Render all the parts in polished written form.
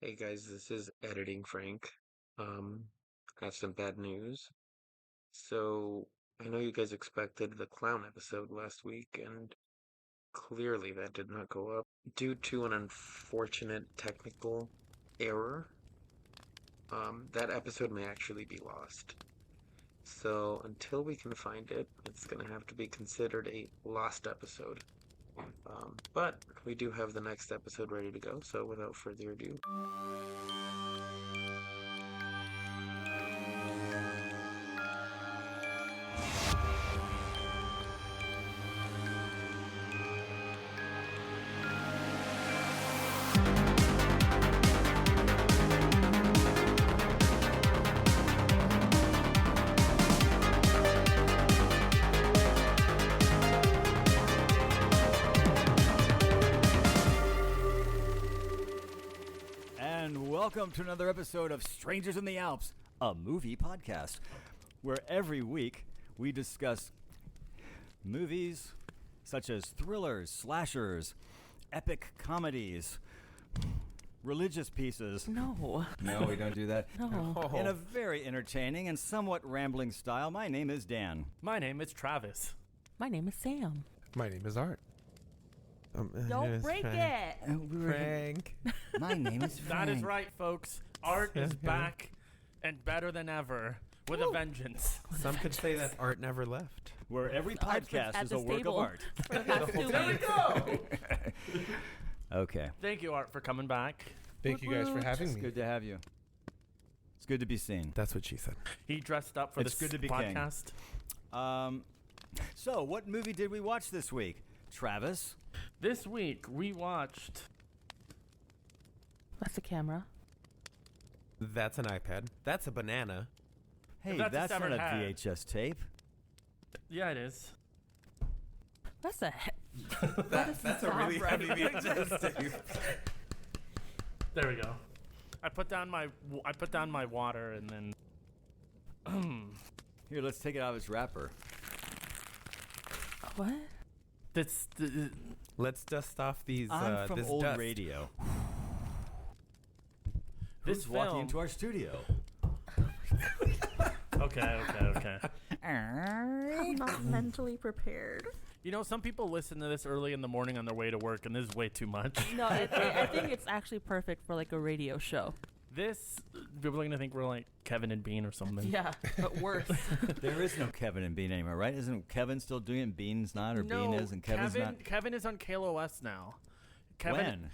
Hey guys, this is Editing Frank. Got some bad news. So, I know you guys expected the clown episode last week, and clearly that did not go up. Due to an unfortunate technical error, that episode may actually be lost. So, until we can find it, it's gonna have to be considered a lost episode. But we do have the next episode ready to go, so without further ado. Welcome to another episode of Strangers in the Alps, a movie podcast, where every week we discuss movies such as thrillers, slashers, epic comedies, religious pieces. No, we don't do that. No. In a very entertaining and somewhat rambling style, my name is Dan. My name is Travis. My name is Sam. My name is Art. Don't break it. Frank. My name is Frank. That is right, folks. Art is back and better than ever with a vengeance. Some could say that Art never left. Where every podcast is a work of art. There we go. Okay. Thank you, Art, for coming back. Thank you guys for having It's me. good to have you. It's good to be seen. That's what she said. He dressed up for It's this good to be podcast. So, what movie did we watch this week? Travis? This week, we watched... That's the camera. That's an iPad. That's a banana. Hey, That's a that's not severed a head. VHS tape. Yeah, it is. That's a... That's a really heavy VHS tape. There we go. I put down my water and then... Here, let's take it out of its wrapper. What? That's... Let's dust off these. I'm from this old dust. radio. This Who's walking film... into our studio? Okay. I'm not mentally prepared. You know, some people listen to this early in the morning on their way to work, and this is way too much. No, I think it's actually perfect for like a radio show. This... People are going to think we're like Kevin and Bean or something. Yeah, but worse. There is no Kevin and Bean anymore, right? Isn't Kevin still doing it and Bean's not, or Bean is and Kevin's not? Kevin is on KLOS now. Kevin,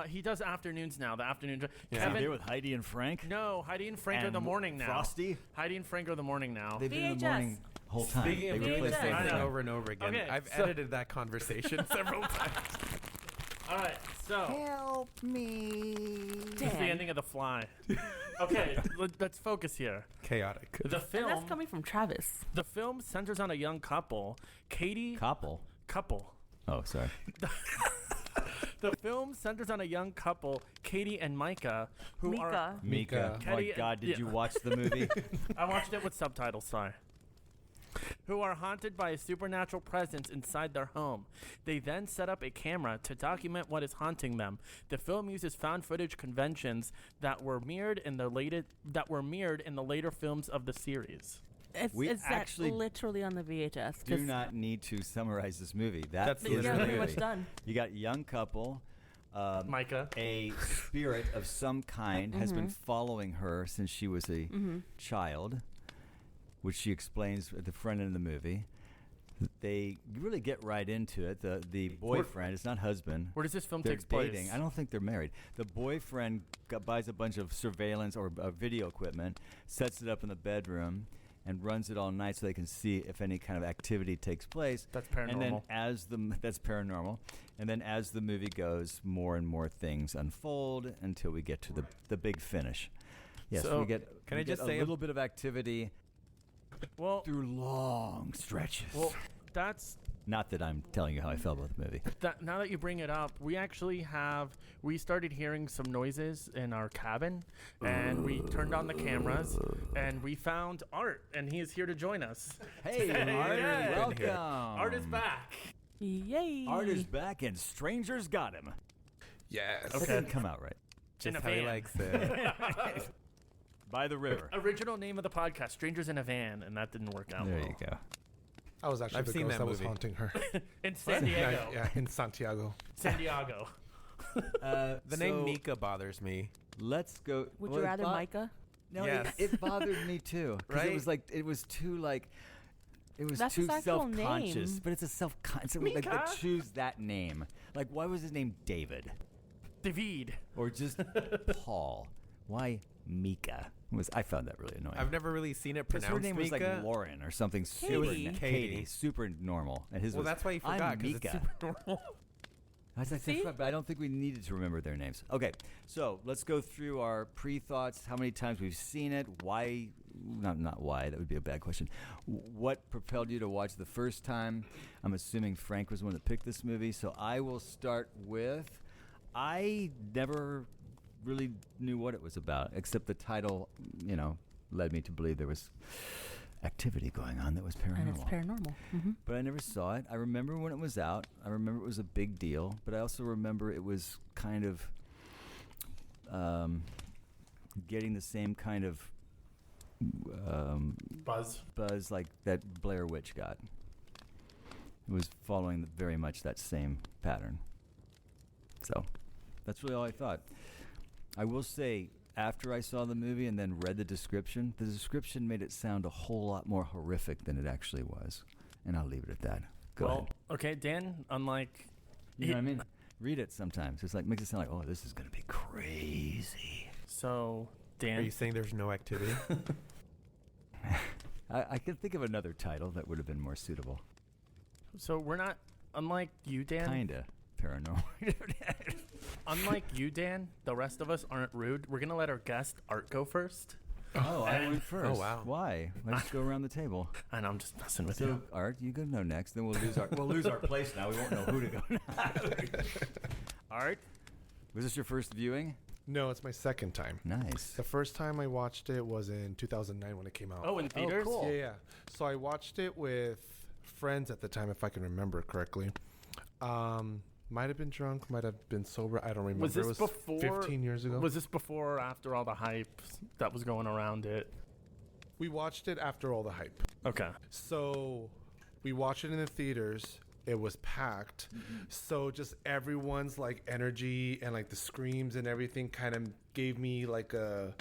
he does afternoons now. The afternoon. Is he Kevin, there with Heidi and Frank? no, Heidi and Frank are And the morning now. Frosty? Heidi and Frank are the morning now. They've been in the VHS. morning whole time. Speaking of They replaced VHS. everything. I know. over and over again, Okay, I've so- edited that conversation several times. All right, so Help me. this is the ending of The Fly. Okay, let's focus here. Chaotic. The And film. that's coming from Travis. The film centers on a young couple, Katie. Couple. Oh, sorry. The film centers on a young couple, Katie and Micah, who are. Mika. Oh, my Katie- God, did yeah. you watch the movie? I watched it with subtitles, sorry. Who are haunted by a supernatural presence inside their home. They then set up a camera to document what is haunting them. The film uses found footage conventions that were mirrored in the later films of the series. It's actually literally on the VHS. Do not need to summarize this movie. That's That the is Yeah, the pretty movie. much done. You got young couple. Micah. A spirit of some kind has been following her since she was a child, which she explains at the front end of the movie. They really get right into it. The boyfriend, it's not husband. Where does this film They're take place? dating. I don't think they're married. The boyfriend buys a bunch of surveillance or video equipment, sets it up in the bedroom, and runs it all night so they can see if any kind of activity takes place. That's paranormal. And then that's paranormal. And then as the movie goes, more and more things unfold until we get to the big finish. Yes, So, we get. can we I just get say a little bit of activity Well, through long stretches? well, that's Not that I'm telling you how I felt about the movie. now that you bring it up, we started hearing some noises in our cabin, and we turned on the cameras, and we found Art, and he is here to join us. Hey, Art, yeah. welcome. Art is back. Yay! Art is back, and strangers got him. Yes. That didn't come out right. in a how he van. likes it. By the river. Original name of the podcast, Strangers in a Van, and that didn't work out There well. you go. I was actually I've the seen ghost that that was movie. haunting her. In San Diego. Yeah, in Santiago. San Diego. The name Mika bothers me. Let's go. Would well, you it rather Micah? No, Yes. it bothered me too. 'Cause Right? It was like it was too like. It was That's too his actual self-conscious, name. but it's a self-conscious. Like, Mika? choose that name. Like, why was his name David David. or just Paul? Why Mika? I found that really annoying. I've never really seen it Because pronounced her name was Mika. like Lauren or something super. It was Katie. super normal, and his Well, was. that's why you I'm forgot, 'cause it's Mika. super normal. That's like See? but I don't think we needed to remember their names. Okay, so let's go through our pre-thoughts. How many times we've seen it? Why? Not why. That would be a bad question. What propelled you to watch the first time? I'm assuming Frank was the one that picked this movie, so I will start with. I never really knew what it was about, except the title. Led me to believe there was activity going on that was paranormal. And it's paranormal. Mm-hmm. But I never saw it. I remember when it was out. I remember it was a big deal. But I also remember it was kind of getting the same kind of buzz like that Blair Witch got. It was following very much that same pattern. So that's really all I thought. I will say, after I saw the movie and then read the description made it sound a whole lot more horrific than it actually was. And I'll leave it at that. Go ahead. Okay, Dan, unlike... You know what I mean? Read it sometimes. It's like, makes it sound like, oh, this is going to be crazy. So, Dan... Are you saying there's no activity? I can think of another title that would have been more suitable. So we're not... Unlike you, Dan... Kinda paranormal. Unlike you, Dan, the rest of us aren't rude. We're going to let our guest, Art, go first. Oh, I went first. Oh, wow. Why? Let's go around the table. And I'm just messing with So, you. Art, you go no next. Then we'll lose our place now. We won't know who to go now. Art, was this your first viewing? No, it's my second time. Nice. The first time I watched it was in 2009 when it came out. Oh, in theaters? cool. Yeah. So I watched it with friends at the time, if I can remember correctly. Might have been drunk, might have been sober. I don't remember. Was this it was before... 15 years ago. Was this before or after all the hype that was going around it? We watched it after all the hype. Okay. So we watched it in the theaters. It was packed. So just everyone's like energy and like the screams and everything kind of gave me like an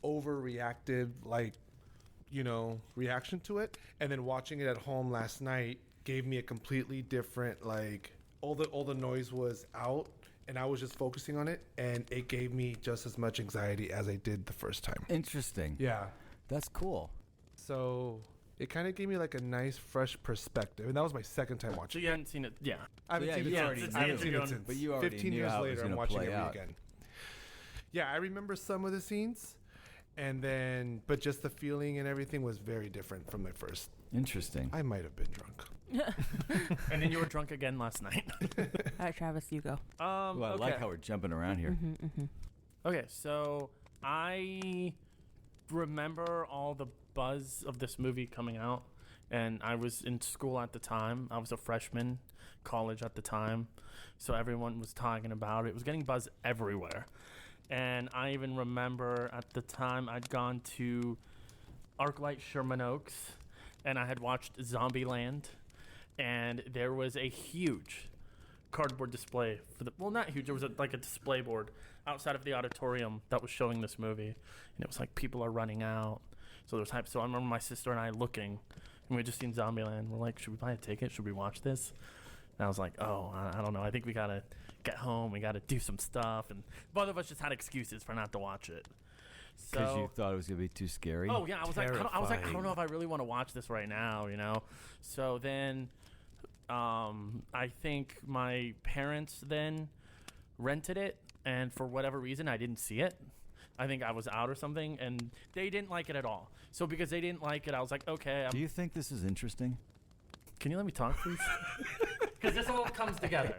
overreactive reaction to it. And then watching it at home last night gave me a completely different, like all the noise was out and I was just focusing on it, and it gave me just as much anxiety as I did the first time. Interesting. Yeah. That's cool. So it kind of gave me like a nice, fresh perspective, and that was my second time So watching. you hadn't seen it? Yeah. I haven't yeah, seen it you since. already I haven't knew. seen it since. But you already 15 knew years how it was later, I'm gonna watching play it out. again. Yeah, I remember some of the scenes, but just the feeling and everything was very different from my first. Interesting. I might have been drunk. And then you were drunk again last night. All right, Travis, you go. Well, I like how we're jumping around here. Okay, so I remember all the buzz of this movie coming out, and I was in school at the time. I was a freshman, college at the time, so everyone was talking about it. It was getting buzz everywhere. And I even remember at the time I'd gone to ArcLight Sherman Oaks, and I had watched Zombieland, and there was a huge cardboard display not huge, there was like a display board outside of the auditorium that was showing this movie, and it was like people are running out, so there was hype. So I remember my sister and I looking, and we had just seen Zombieland. We're like, should we buy a ticket? Should we watch this? And I was like, oh, I don't know, I think we gotta get home, we gotta do some stuff, and both of us just had excuses for not to watch it. Because So you thought it was going to be too scary? oh yeah, I was like, I don't Terrifying. know if I really want to watch this right now, So then, I think my parents then rented it, and for whatever reason, I didn't see it. I think I was out or something, and they didn't like it at all. So because they didn't like it, I was like, okay. Do you think this is interesting? Can you let me talk, please? Because this all comes together.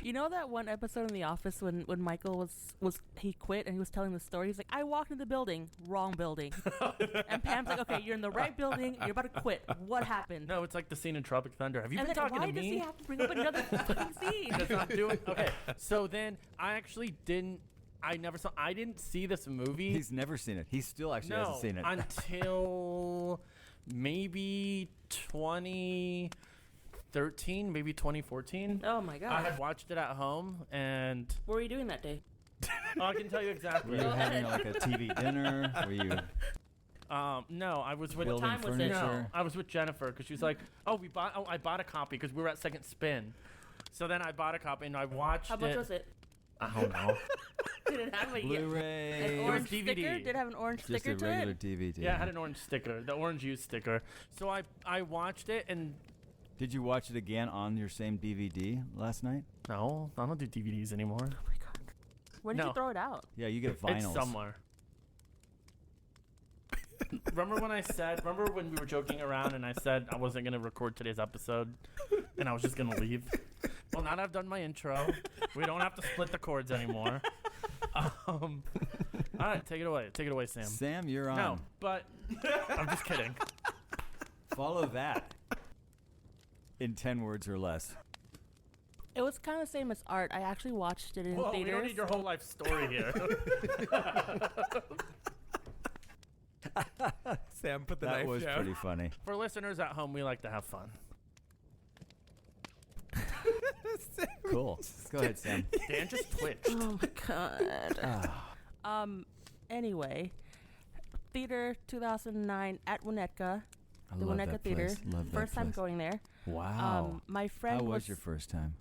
You know that one episode in The Office when Michael was he quit and he was telling the story? He's like, I walked into the building, wrong building. And Pam's like, okay, you're in the right building, you're about to quit. What happened? No, it's like the scene in Tropic Thunder. Have you And been then talking why to does me? he have to bring up another fucking scene? Because I'm doing okay. So then I actually didn't. I didn't see this movie. He's never seen it. He still actually no, hasn't seen it. until maybe 2013, maybe 2014. Oh my god. I had watched it at home, and What were you doing that day? I can tell you Were exactly. you having like a TV dinner? Were you No, I was with building time was it? furniture? No, I was with Jennifer because she was like, I bought a copy because we were at Second Spin. So then I bought a copy and I watched How much was it? I don't know. Did it have an Blu-ray. orange DVD. sticker? Did it have an orange Just sticker a to regular it? DVD. Yeah, it had an orange sticker, the orange used sticker. So I watched it and Did you watch it again on your same DVD last night? no, I don't do DVDs anymore. Oh my god. When did No. you throw it out? Yeah, you get vinyls. It's somewhere. Remember when we were joking around and I said I wasn't going to record today's episode and I was just going to leave? Well, now that I've done my intro, we don't have to split the cords anymore. All right, take it away. Take it away, Sam. Sam, you're on. No, but I'm just kidding. Follow that in 10 words or less. It was kind of the same as Art. I actually watched it in Whoa, we theaters. don't need your whole life story here. Sam, put the That knife was down. pretty funny. For listeners at home, we like to have fun. Cool. Go ahead, Sam. Dan just twitched. Oh my god. Ah. Anyway, theater 2009 at Winnetka, I the love Winnetka that Theater. place. Love that First time place. going there. Wow. My friend How was your first time?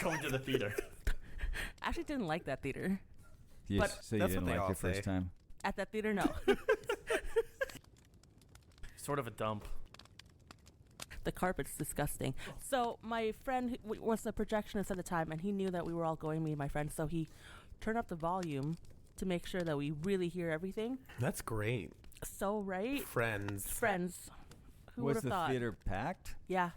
Going to the theater. I actually didn't like that theater. You But- so you That's what didn't they like all your first say. time? At that theater, no. Sort of a dump. The carpet's disgusting. So my friend was the projectionist at the time, and he knew that we were all going, me and my friend, so he turned up the volume to make sure that we really hear everything. That's great. So, right? Friends. Friends. Who would Was have the thought? theater packed? Yeah.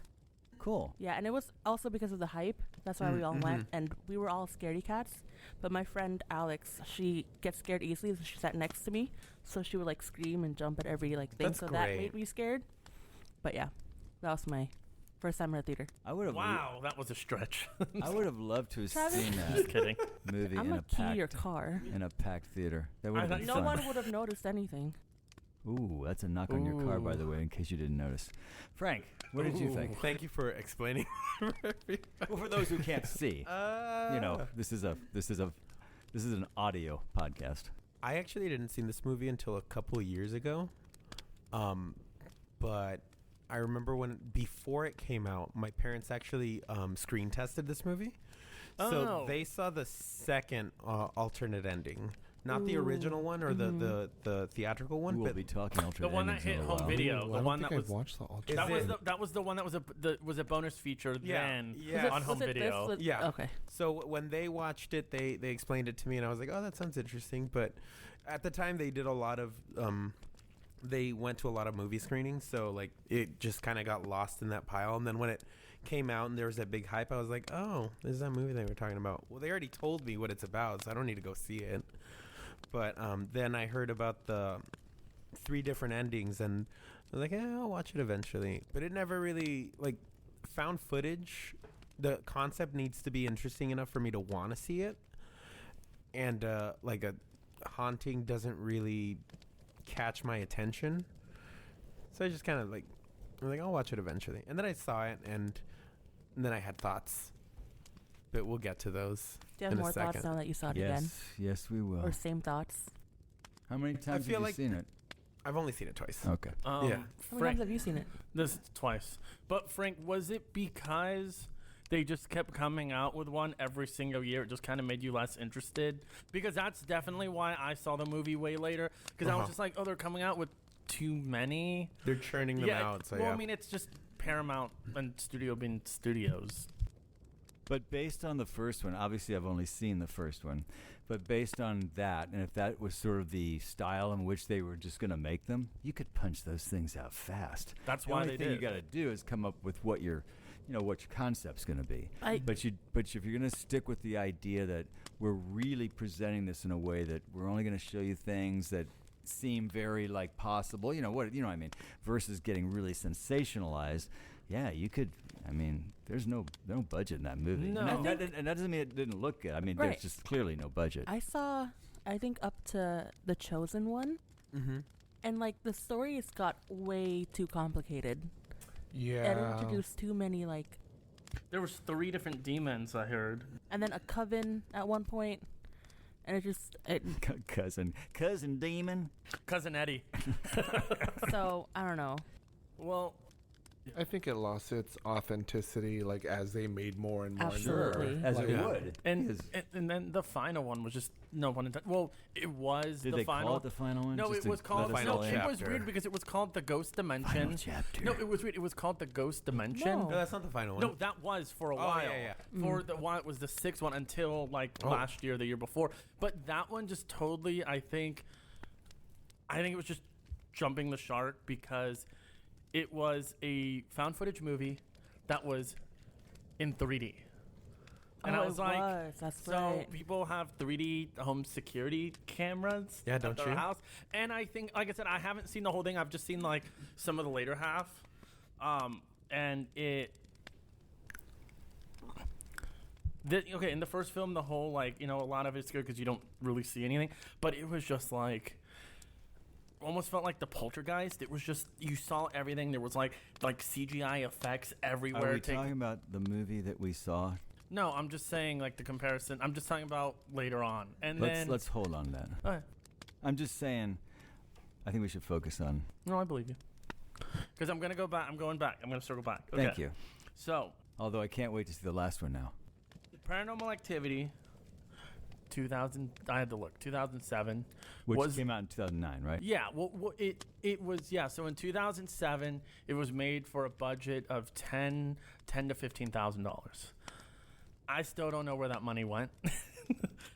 Cool. Yeah, and it was also because of the hype. That's why we all went, and we were all scaredy cats. But my friend Alex, she gets scared easily, so she sat next to me. So she would like scream and jump at every like thing. That's so that great. made me scared. But yeah, that was my first time at a theater. I would have. Wow, that was a stretch. I would have loved to have Travis? seen Just that kidding. movie I'm in a gonna key your packed car. theater. That would I have thought been you No fun. one would have noticed anything. Ooh, that's a knock on your car, by the way, in case you didn't notice. Frank, what did you think? Thank you for explaining. Well, for those who can't see, you know, this is an audio podcast. I actually didn't see this movie until a couple of years ago. But I remember before it came out, my parents actually screen tested this movie. So Oh. they saw the second alternate ending. Not the original one or the theatrical one, We'll but be talking alternate The one that endings in hit a home while. video. Ooh, The I one don't that think was I've watched the alternate. that was the one that was a bonus feature then yeah. on home Was it video. this? Yeah. Okay. So when they watched it, they explained it to me, and I was like, "Oh, that sounds interesting." But at the time, they did a lot of they went to a lot of movie screenings, so like it just kind of got lost in that pile. And then when it came out and there was that big hype, I was like, "Oh, this is that movie they were talking about." Well, they already told me what it's about, so I don't need to go see it. But then I heard about the 3 different endings, and I was like, I'll watch it eventually. But it never really, like, found footage. The concept needs to be interesting enough for me to want to see it. And, like, a haunting doesn't really catch my attention. So I just kind of, like, I'm like, I'll watch it eventually. And then I saw it, and then I had thoughts. But we'll get to those Do you have in a more thoughts second. now that you saw it again? Yes, we will. Or same thoughts? How many times have feel you like- seen it? I've only seen it twice. Okay. Yeah. How many times Frank, have you seen it? this twice. But Frank, was it because they just kept coming out with one every single year? It just kind of made you less interested? Because that's definitely why I saw the movie way later. Because I was just like, oh, they're coming out with too many. They're churning them out. So well, yeah. I mean, it's just Paramount and Studio being studios. But based on the first one, obviously I've only seen the first one, but based on that, and if that was sort of the style in which they were just going to make them, you could punch those things out fast. That's The why only they thing did. you got to do is come up with what your concept's going to be. I- But if you're going to stick with the idea that we're really presenting this in a way that we're only going to show you things that seem very like possible, what I mean, versus getting really sensationalized. Yeah, you could. I mean, there's no budget in that movie. No. And that doesn't mean it didn't look good. I mean, Right. there's just clearly no budget. I saw, I think, up to The Chosen One, Mm-hmm. and like the stories got way too complicated. Yeah. It introduced too many There was 3 different demons I heard. and then a coven at one point, and it cousin demon. Cousin Eddie. so I don't know. Well, I think it lost its authenticity, like as they made more and more. Absolutely. And more. As Like, it would. and, Because- and then the final one was just no pun intended. Well, it was Did the they final. call it the final one? No, Just it to was called. let us No, all it in? was weird because it was called the Ghost Dimension. Final chapter. No, it was weird. It was called the Ghost Dimension. No. No, that's not the final one. No, that was for a Oh, while. yeah, For the while, it was the 6th one until Oh. last year, the year before. But that one just totally, I think it was just jumping the shark because it was a found footage movie that was in 3D. And I was like, That's so right. people have 3D home security cameras Yeah, at don't their you? house. And I think, like I said, I haven't seen the whole thing. I've just seen like some of the later half. And it... okay, in the first film, the whole, a lot of it's good because you don't really see anything. But it was just like... almost felt like the Poltergeist. It was just, you saw everything. There was like CGI effects everywhere. Are we talking about the movie that we saw? No, I'm just saying the comparison. I'm just talking about later on. And Let's hold on that. Okay. I'm just saying, I think we should focus on. No, I believe you. Because I'm going to go back. I'm going back. I'm going to circle back. Okay. Thank you. So, Although I can't wait to see the last one now. Paranormal Activity, 2000. I had to look. 2007. Which came out in 2009, right? Yeah, well, it was, yeah. So in 2007, it was made for a budget of $10 to $15,000. I still don't know where that money went.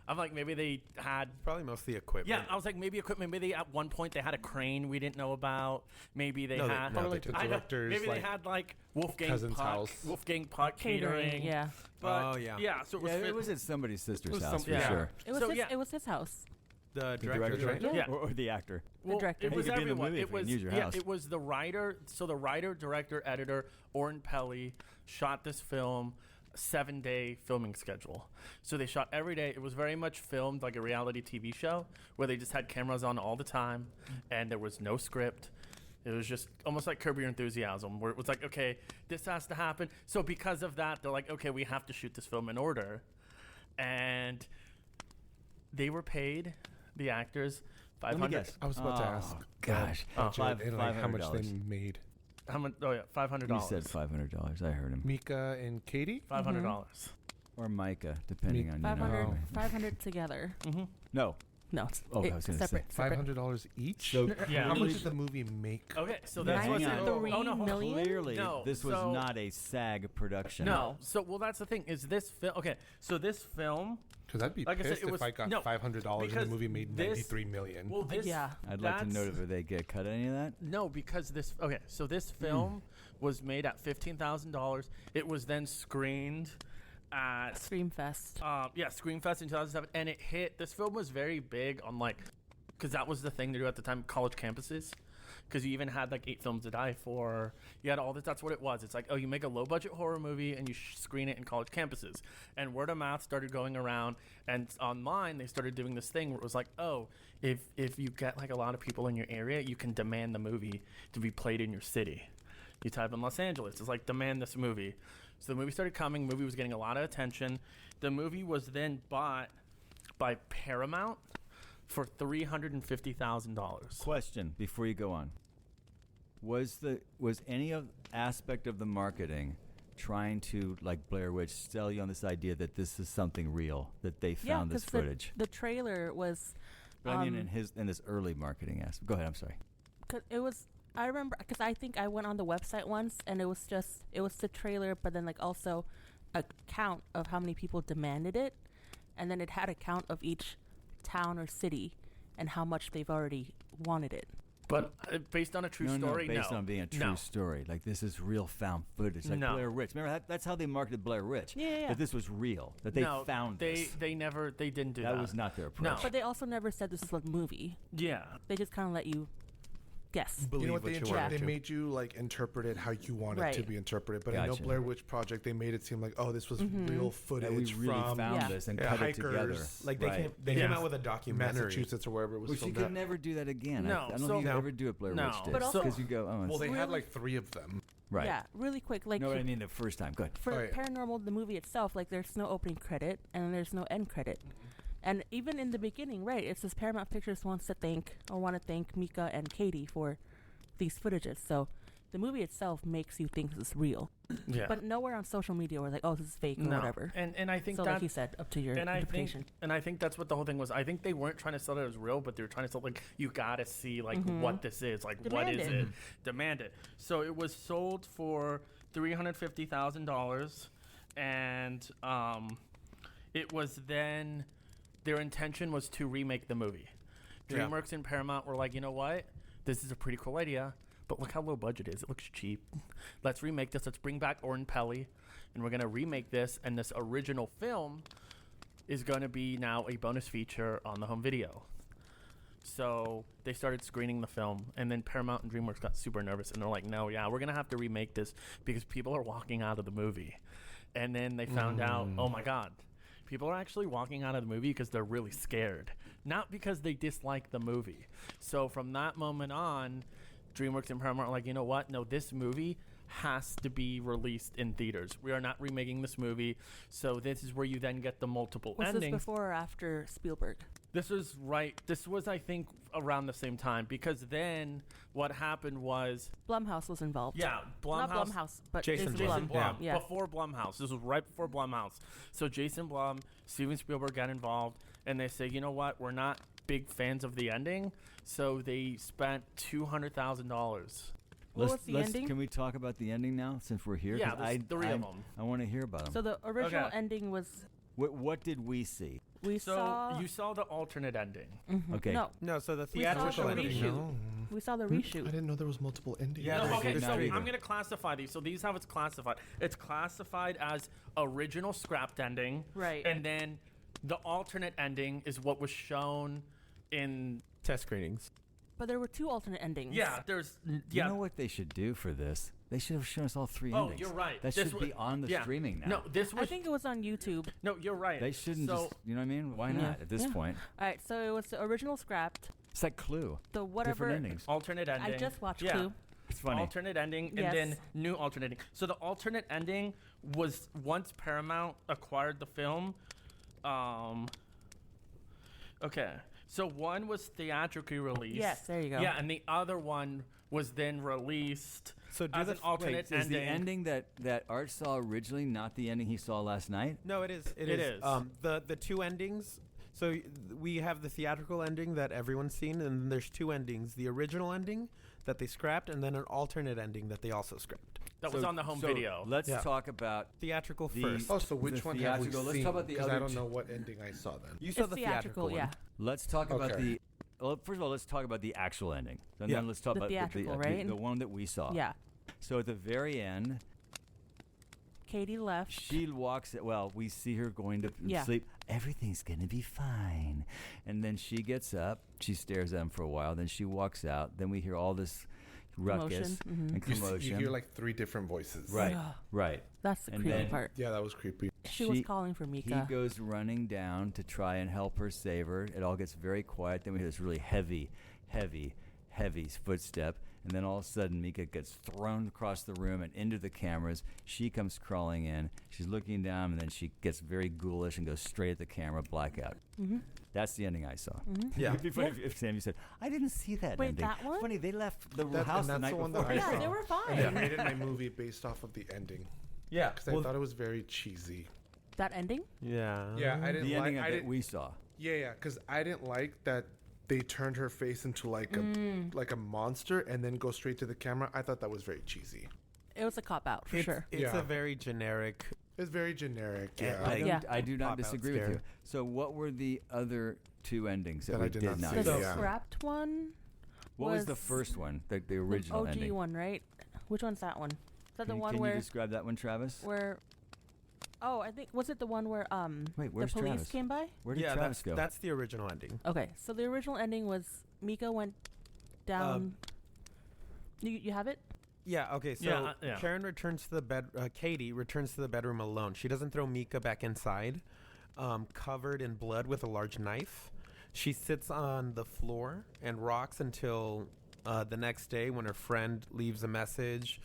I'm like, maybe they had. Probably mostly equipment. Yeah, I was like, maybe equipment. Maybe at one point they had a crane we didn't know about. Maybe they No, they- had. no, Probably they the took I know, directors. maybe like, they had Wolfgang cousin's Puck, house. Wolfgang Puck catering. Yeah, But, Oh, yeah. Yeah, so it was. Yeah, fit- it was at somebody's sister's was house some- for yeah. sure. it was So, his, yeah. it was his house. The The director, right? director? Yeah. Or the actor. Well, director. It He was could be in the everyone. movie if It we can was use your yeah. house. It was the writer. So the writer, director, editor, Oren Peli, shot this film. 7-day filming schedule. So they shot every day. It was very much filmed like a reality TV show where they just had cameras on all the time and there was no script. It was just almost like Curb Your Enthusiasm where it was like, okay, this has to happen. So because of that, they're like, okay, we have to shoot this film in order. And they were paid, the actors, Let me $500. guess. I was about to Oh, ask. gosh. budget and like how much they $500. made. How much? Oh yeah, $500. You said $500. I heard him. Mika and Katie. $500. Or Micah, depending on 500, No. 500 together. Mm-hmm. No. No, it's Oh, I was gonna say. separate. $500 each. So Yeah. How much did the movie make? Okay, so that's what's Hang in. on. Oh no, million? clearly, No, this was so- not a SAG production. No. So well, that's the thing. Is this film? Okay, so this film. Because I'd be Like I said, pissed it if was- I got no, $500 and because the movie made this- 93 million. Well, this. Yeah. I'd like to know that's- if they get cut any of that. No, because this. Okay, so this film was made at $15,000. It was then screened at Screamfest. Screamfest in 2007, and it hit. This film was very big on because that was the thing to do at the time, college campuses. Because you even had 8 Films to Die For. You had all this. That's what it was. It's like, oh, you make a low budget horror movie and you screen it in college campuses. And word of mouth started going around. And online, they started doing this thing where it was like, oh, if you get a lot of people in your area, you can demand the movie to be played in your city. You type in Los Angeles. It's like, demand this movie. So the movie started coming. The movie was getting a lot of attention. The movie was then bought by Paramount for $350,000. Question before you go on. Was any aspect of the marketing trying to, like Blair Witch, sell you on this idea that this is something real, that they found this 'cause footage? The trailer was. But I mean, in this early marketing aspect. Go ahead. I'm sorry. 'Cause it was. I remember because I think I went on the website once and it was the trailer, but then also a count of how many people demanded it, and then it had a count of each town or city and how much they've already wanted it. But based on a true story, based on being a true story. Like, this is real found footage. Like Blair Witch. Remember, that's how they marketed Blair Witch. Yeah. That this was real. That they found this. They didn't do that. That was not their approach. No. But they also never said this is a movie. Yeah. They just kind of let you guess. Believe You know what they want They to. made you like interpret it how you want it to Right. be interpreted. But I know Gotcha. Blair Witch Project, they made it seem like, oh, this was real footage That we really from found Yeah. this and yeah, cut hikers, it together. Like they Yeah. came out with a documentary. Massachusetts or wherever it was Which you filmed could at. never do that again. No, I don't so- think you No. ever do it Blair No. Witch did. But also- Because you go, oh, it's Well, they had Really? like 3 of them. right. Yeah, really quick. Like No, what I mean the first time. Good. for Oh, yeah. Paranormal, the movie itself, like there's no opening credit and there's no end credit. And even in the beginning, right, it says Paramount Pictures want to thank Mika and Katie for these footages. So the movie itself makes you think this is real. Yeah. But nowhere on social media we're like, oh, this is fake or no. whatever. And I think So that like you said, up to your and interpretation. I think that's what the whole thing was. I think they weren't trying to sell it as real, but they were trying to sell like you gotta see like what this is, like what Demand is it. it? Demand it. So it was sold for $350,000, and it was then their intention was to remake the movie. Yeah. DreamWorks and Paramount were like, you know what, this is a pretty cool idea, but look how low budget it is. It looks cheap. Let's remake this. Let's bring back Oren Peli, and we're gonna remake this. And this original film is going to be now a bonus feature on the home video. So they started screening the film, and then Paramount and DreamWorks got super nervous, and they're like, no, we're going to have to remake this because people are walking out of the movie. And then they found out, oh my God, people are actually walking out of the movie because they're really scared, not because they dislike the movie. So from that moment on, DreamWorks and Paramount are like, you know what? No, this movie has to be released in theaters. We are not remaking this movie. So this is where you then get the multiple Was endings. this before or after Spielberg? This was right. This was, I think, around the same time, because then what happened was, Blumhouse was involved. Not Blumhouse, but Jason Jason Blum. Yeah. Before Blumhouse. This was right before Blumhouse. So Jason Blum, Steven Spielberg got involved, and they say, you know what? We're not big fans of the ending, so they spent $200,000. What was the ending? Can we talk about the ending now, since we're here? Yeah, 'Cause there's three of them. I want to hear about them. So the original Okay. ending was What did we see? we So saw you saw the alternate ending. Okay. no, So the We saw theatrical the ending. reshoot. No. we saw the I reshoot. didn't know there was multiple endings. Yeah, No, there's okay, not so either. I'm going to classify these. So these how it's classified. It's classified as original scrapped ending. Right. And then the alternate ending is what was shown in... Test screenings. But there were 2 alternate endings. Yeah, there's... You Yeah. know what they should do for this? They should have shown us all 3 Oh, endings. you're right. That This should wa- be on the yeah. streaming now. No, this was... I think it was on YouTube. No, you're right. They shouldn't so, just, you know what I mean? Why not at this Yeah. point? All right, so it was the original scrapped. It's like Clue. The whatever. Different endings. alternate ending. I just watched yeah. Clue. It's funny. Alternate ending, and Yes. then new alternate ending. So the alternate ending was once Paramount acquired the film. Okay, so one was theatrically released. Yes, there you go. Yeah, and the other one was then released So do as the an alternate Wait, is ending. the ending that Art saw originally not the ending he saw last night? No, it is. It is. The 2 endings. So we have the theatrical ending that everyone's seen, and then there's 2 endings: the original ending that they scrapped, and then an alternate ending that they also scrapped. that was on the home video. Let's Yeah. talk about Theatrical The- first. Oh, so which The one have we theatrical. seen? Let's talk about the 'Cause other I don't two. know what ending I saw then. You saw It's the theatrical one. yeah. Let's talk about Okay. the. Well, first of all, let's talk about the actual ending. And Yeah. then let's talk The about theatrical, right? the one that we saw. Yeah. So at the very end, Katie left. she walks. Well, we see her going to Yeah. sleep. Everything's gonna be fine. And then she gets up. She stares at him for a while. Then she walks out. Then we hear all this ruckus Commotion. and You, commotion. you hear like 3 different voices. right, Ugh. right. That's the And creepy then- part. Yeah, that was creepy. She was calling for Mika. He goes running down to try and help her save her. It all gets very quiet. Then we hear this really heavy footstep. And then all of a sudden, Mika gets thrown across the room and into the cameras. She comes crawling in. She's looking down, and then she gets very ghoulish and goes straight at the camera, blackout. That's the ending I saw. Yeah. It'd be funny if Sammy said, I didn't see that Wait, ending. that one? Funny, they left the That- house and the that's night the one before. that I Yeah, saw. they were fine. And they made it my movie based off of the ending. Yeah. Because I thought it was very cheesy. That ending? Yeah. Yeah, I didn't The like. ending I that didn't. we saw. Yeah, because I didn't like that they turned her face into like a monster and then go straight to the camera. I thought that was very cheesy. It was a cop out for It's, sure. it's Yeah. a very generic It's very generic. Yeah, Yeah. I do not Pop-out disagree with scare. you. So what were the other two endings that That we I did did not not see. The see? Yeah. scrapped one. What was the was first one? The The original OG ending. one, right? Which one's that one? Is that the one can where you describe that one, Travis? where? Oh, I think was it the one where Wait, the where's police Travis? came by? Where did Yeah, Travis go? that's the original ending. Okay, so the original ending was Mika went down. You have it? Yeah. Okay. So Yeah. Karen returns to the bed. Katie returns to the bedroom alone. She doesn't throw Mika back inside, covered in blood with a large knife. She sits on the floor and rocks until the next day when her friend leaves a message,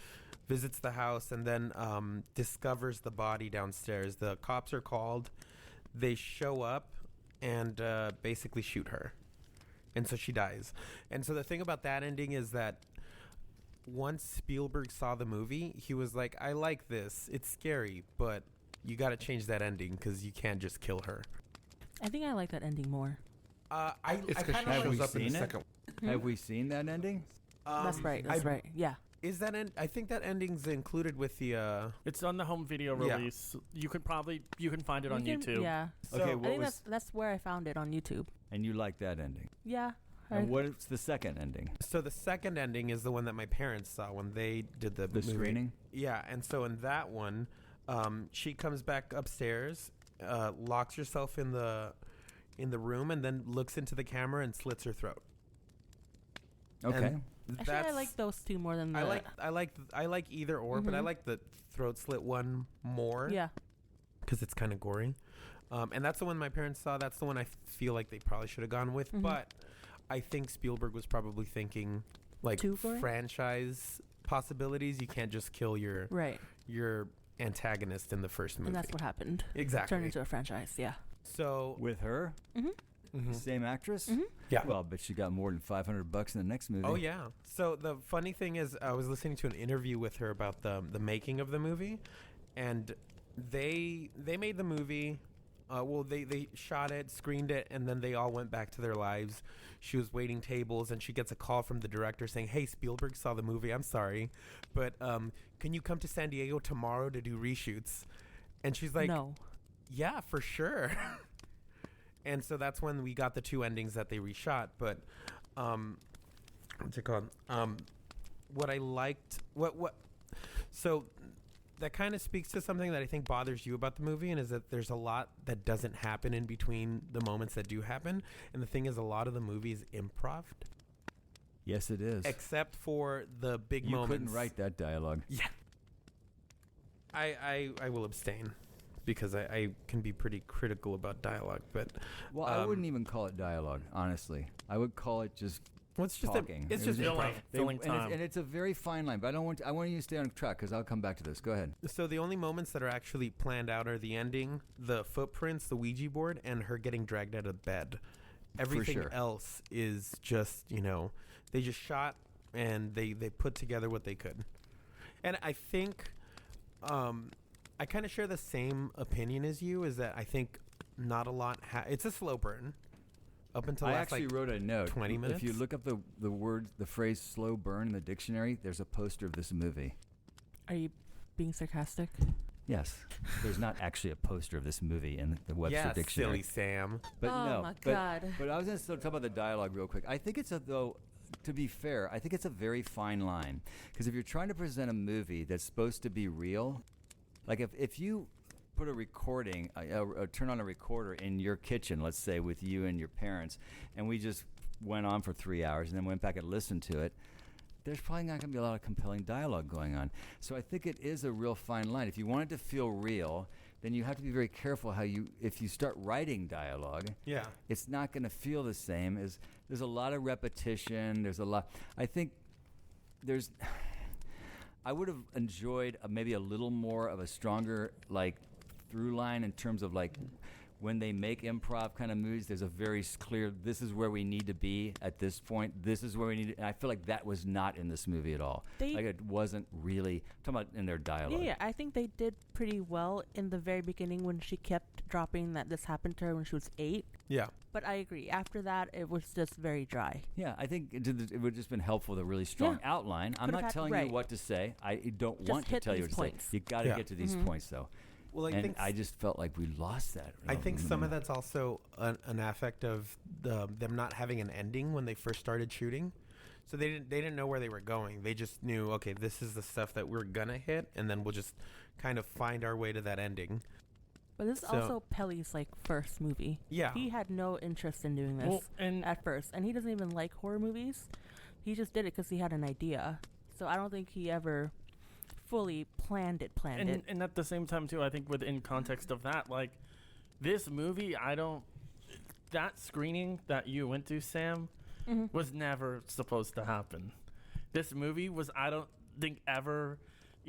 visits the house, and then discovers the body downstairs. The cops are called. They show up and basically shoot her. And so she dies. And so the thing about that ending is that once Spielberg saw the movie, he was like, I like this. It's scary, but you got to change that ending because you can't just kill her. I think I like that ending more. I It's because kind she of Have we shows up in seen the it? second. Have we seen that ending? That's right. That's right. Yeah. Is that I think that ending's included with the It's on the home video Yeah. release. You can find it on We can- YouTube. Yeah. So- Okay, I what think was that's where I found it on YouTube. and you like that ending? Yeah. And what's the second ending? So the second ending is the one that my parents saw when they did the The movie. screening? Yeah, and so in that one, she comes back upstairs, locks herself in the room, and then looks into the camera and slits her throat. Okay. And Actually, I like those two more than the. I like either or, but I Mhm. like the throat slit one more. Yeah. Because it's kind of gory. And that's the one my parents saw. That's the one I feel like they probably should have gone with. Mhm. But I think Spielberg was probably thinking like Too gory? franchise possibilities. You can't just kill your Right. antagonist in the first movie. And that's what happened. Exactly. Turned into a franchise. Yeah. So With her? Mm-hmm. Same actress? Mhm. Yeah. Well, but she got more than $500 in the next movie. Oh yeah. So the funny thing is, I was listening to an interview with her about the making of the movie, and they made the movie. Well, they shot it, screened it, and then they all went back to their lives. She was waiting tables, and she gets a call from the director saying, "Hey, Spielberg saw the movie. I'm sorry, but can you come to San Diego tomorrow to do reshoots?" And she's like, No. "Yeah, for sure." And so that's when we got the two endings that they reshot. But what's it called? What I liked, so that kind of speaks to something that I think bothers you about the movie, and is that there's a lot that doesn't happen in between the moments that do happen. And the thing is, a lot of the movie is improv, Yes, it is. except for the big You moments. couldn't write that dialogue. Yeah. I will abstain because I can be pretty critical about dialogue, but Well, I wouldn't even call it dialogue, honestly. I would call it just well, it's just talking. it's It was just Filling- improv. filling and, time. it's a very fine line, but I want you to stay on track because I'll come back to this. Go ahead. So the only moments that are actually planned out are the ending, the footprints, the Ouija board, and her getting dragged out of bed. Everything sure. else is just, they just shot and they put together what they could. And I think I kind of share the same opinion as you, is that I think not a lot it's a slow burn up until I last, actually wrote a note. 20 If you minutes? look up the phrase "slow burn" in the dictionary, there's a poster of this movie. Are you being sarcastic? Yes, there's not actually a poster of this movie in the Webster yeah, dictionary. silly Sam. But Oh no, my but, God. but I was going to talk about the dialogue real quick. I think to be fair, I think it's a very fine line. Because if you're trying to present a movie that's supposed to be real, like if you put a recording, turn on a recorder in your kitchen, let's say, with you and your parents, and we just went on for 3 hours and then went back and listened to it, there's probably not going to be a lot of compelling dialogue going on. So I think it is a real fine line. If you want it to feel real, then you have to be very careful if you start writing dialogue, Yeah. it's not going to feel the same. There's a lot of repetition. There's a lot. I think I would have enjoyed maybe a little more of a stronger through line in terms of when they make improv kind of movies. There's a very clear, this is where we need to be at this point. This is where we need to, and I feel like that was not in this movie at all. It wasn't really, I'm talking about in their dialogue. Yeah, I think they did pretty well in the very beginning when she kept dropping that this happened to her when she was 8. Yeah. But I agree. After that, it was just very dry. Yeah, I think it would have just been helpful with a really strong outline. I'm Could've not had- telling right. you what to say. I don't Just want to hit tell you these what to points. say. You got to Yeah. get to these Mhm. points, though. Well, and I just felt like we lost that. I think some of that's also an affect of them not having an ending when they first started shooting. So they didn't know where they were going. They just knew, okay, this is the stuff that we're gonna hit, and then we'll just kind of find our way to that ending. But this is also Peli's like first movie. Yeah. He had no interest in doing this at first, and he doesn't even like horror movies. He just did it because he had an idea. So I don't think he ever fully planned it. And at the same time too, I think within context of that, like this movie, that screening that you went to, Sam, was never supposed to happen. This movie was, I don't think, ever,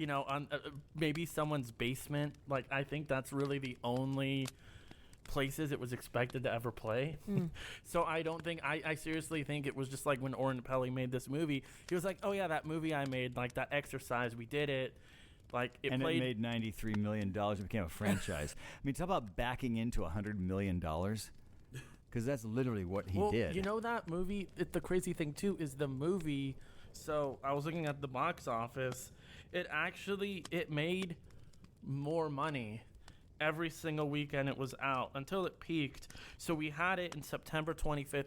on maybe someone's basement. Like, I think that's really the only places it was expected to ever play. So I don't think, I seriously think it was just like when Oren Peli made this movie, he was like, oh yeah, that movie I made, like that exercise, we did it. Like it played. It made $93 million. It became a franchise. I mean, talk about backing into $100 million. Because that's literally what he did. You know that movie, the crazy thing too is the movie, so I was looking at the box office, it made more money every single weekend it was out until it peaked. So we had it in September 25th,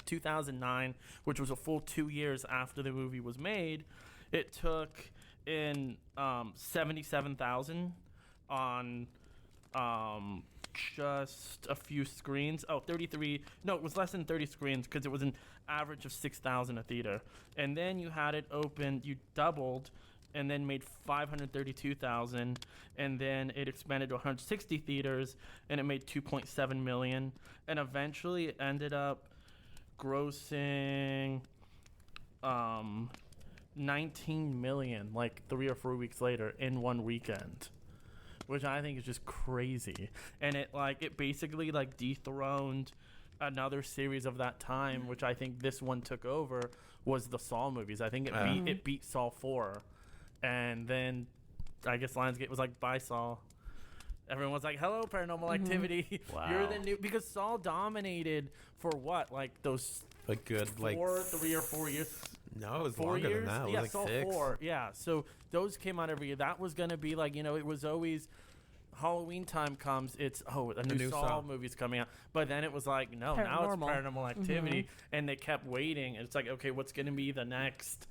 2009, which was a full 2 years after the movie was made. It took in 77,000 on just a few screens. 33. No, it was less than 30 screens because it was an average of 6,000 a theater. And then you had it open, you doubled, and then made 532,000. And then it expanded to 160 theaters, and it made 2.7 million. And eventually it ended up grossing 19 million, like 3 or 4 weeks later in one weekend, which I think is just crazy. And it basically like dethroned another series of that time, which I think this one took over, was the Saw movies. I think it beat Saw 4. And then I guess Lionsgate was like, bye Saw. Everyone was like, hello Paranormal Activity. Wow. You're the new, because Saw dominated for what, like those like good 3 or 4 years. No, it was 4 longer years? than that. It was Yeah, like Saw 6. 4. Yeah, so those came out every year. That was going to be like, it was always Halloween time comes, it's, a new Saw movie's coming out. But then it was like, no, now it's Paranormal Activity. And they kept waiting. And it's like, okay, what's going to be the next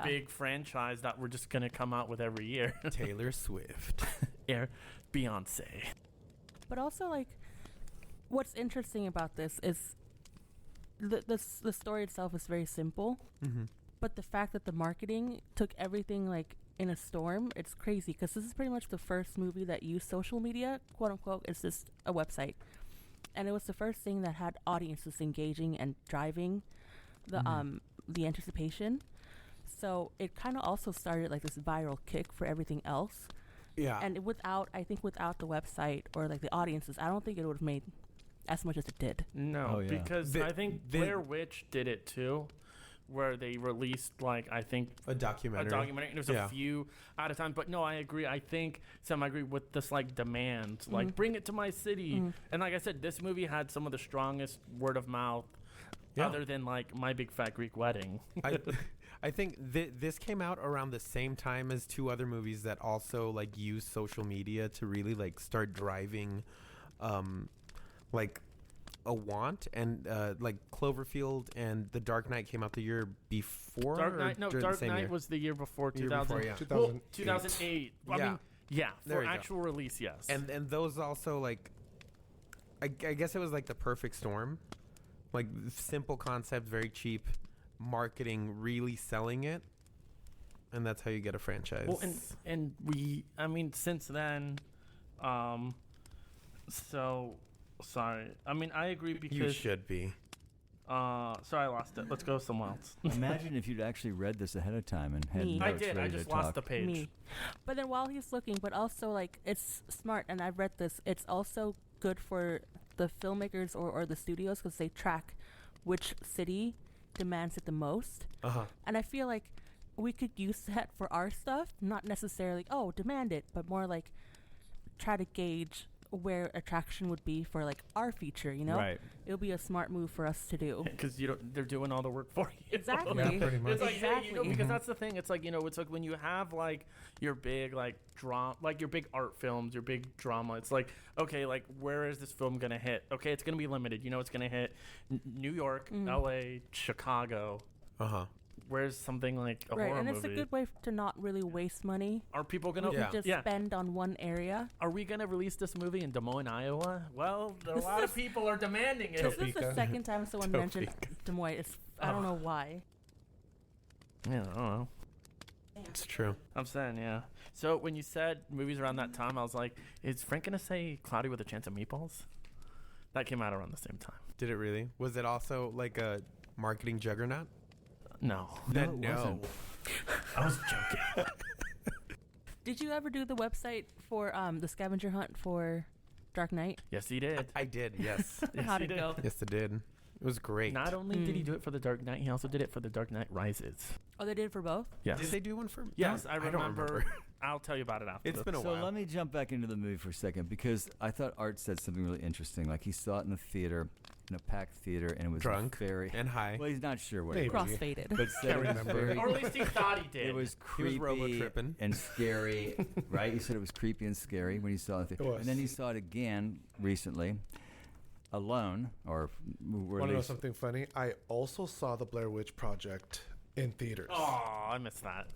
big franchise that we're just going to come out with every year? Taylor Swift. Beyonce. But also, like, what's interesting about this is the story itself is very simple, but the fact that the marketing took everything like in a storm, it's crazy, because this is pretty much the first movie that used social media, quote unquote. It's just a website, and it was the first thing that had audiences engaging and driving the anticipation. So it kind of also started like this viral kick for everything else. Yeah. And without the website or like the audiences, I don't think it would have made as much as it did. No, because I think Blair Witch did it too, where they released like, I think a documentary, and it was a few at a time. But no, I agree. I think I agree with this like demand, like bring it to my city. And like I said, this movie had some of the strongest word of mouth, other than like My Big Fat Greek Wedding. I think this came out around the same time as 2 other movies that also like use social media to really like start driving like a want, and like Cloverfield and The Dark Knight came out the year before. Dark Knight was the year before, 2000. Year before, 2008. I mean, for actual release, yes. And those also like, I guess it was like the perfect storm, like simple concept, very cheap marketing, really selling it, and that's how you get a franchise. Well, and since then, so sorry. I mean, I agree because you should be. Sorry, I lost it. Let's go somewhere else. Imagine if you'd actually read this ahead of time and had Me. notes I did. I ready just to lost talk. the page. Me. But then while he's looking, but also like it's smart, and I've read this, it's also good for the filmmakers or the studios, because they track which city demands it the most. And I feel like we could use that for our stuff, not necessarily demand it, but more like try to gauge where attraction would be for like our feature. Right. It would be a smart move for us to do. Because they're doing all the work for you. Exactly. Yeah, pretty much. It's like, hey, Exactly. because that's the thing. It's like, it's like when you have like your big like drama, like your big art films, your big drama. It's like, okay, like where is this film gonna hit? Okay, it's gonna be limited. It's gonna hit New York, L.A., Chicago. Where's something like a Right, horror and movie? it's a good way to not really waste money. Are people gonna? We could just spend on one area. Are we gonna release this movie in Des Moines, Iowa? Well, a This lot is- of people are demanding it. This is the Topeka. second time someone mentioned Des Moines. I don't know why. Yeah, I don't know. It's true. I'm saying, yeah. So when you said movies around that time, I was like, is Frank gonna say Cloudy with a Chance of Meatballs? That came out around the same time. Did it really? Was it also like a marketing juggernaut? No, No, it wasn't. I was joking. Did you ever do the website for the scavenger hunt for Dark Knight? Yes, he did. I did, yes. How'd he it did. go? Yes, it did. It was great. Not only did he do it for The Dark Knight, he also did it for The Dark Knight Rises. Oh, they did it for both? Yes. Did they do one for Yes, No, I don't remember. I'll tell you about it after. It's this. been a So while. let me jump back into the movie for a second because I thought Art said something really interesting. Like he saw it in the theater, in a packed theater, and it was Drunk very and high. Well, he's not sure what Maybe. it was, Crossfaded. but said it was remember. very. Or at least he thought he did. It was He was creepy robo-tripping. and scary, right? You said it was creepy and scary when you saw it, It was. and then you saw it again recently, alone, or Want to know something funny? I also saw the Blair Witch Project in theaters. Oh, I missed that.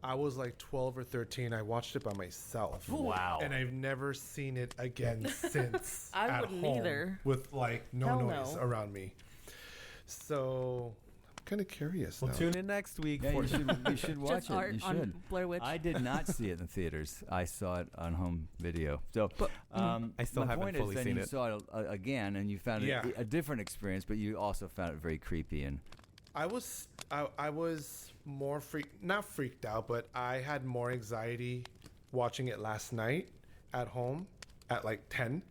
I was like 12 or 13. I watched it by myself. Wow. And I've never seen it again since. I at wouldn't home either. With like no Hell noise no. around me. So I'm kind of curious We'll now. tune in next week Yeah, for you should watch Just it. Art You on should. Blair Witch. I did not see it in theaters. I saw it on home video. So, I still my haven't point fully is, then seen you it. saw it again, and you found Yeah. it a different experience, but you also found it very creepy and. I was more not freaked out, but I had more anxiety watching it last night at home at like 10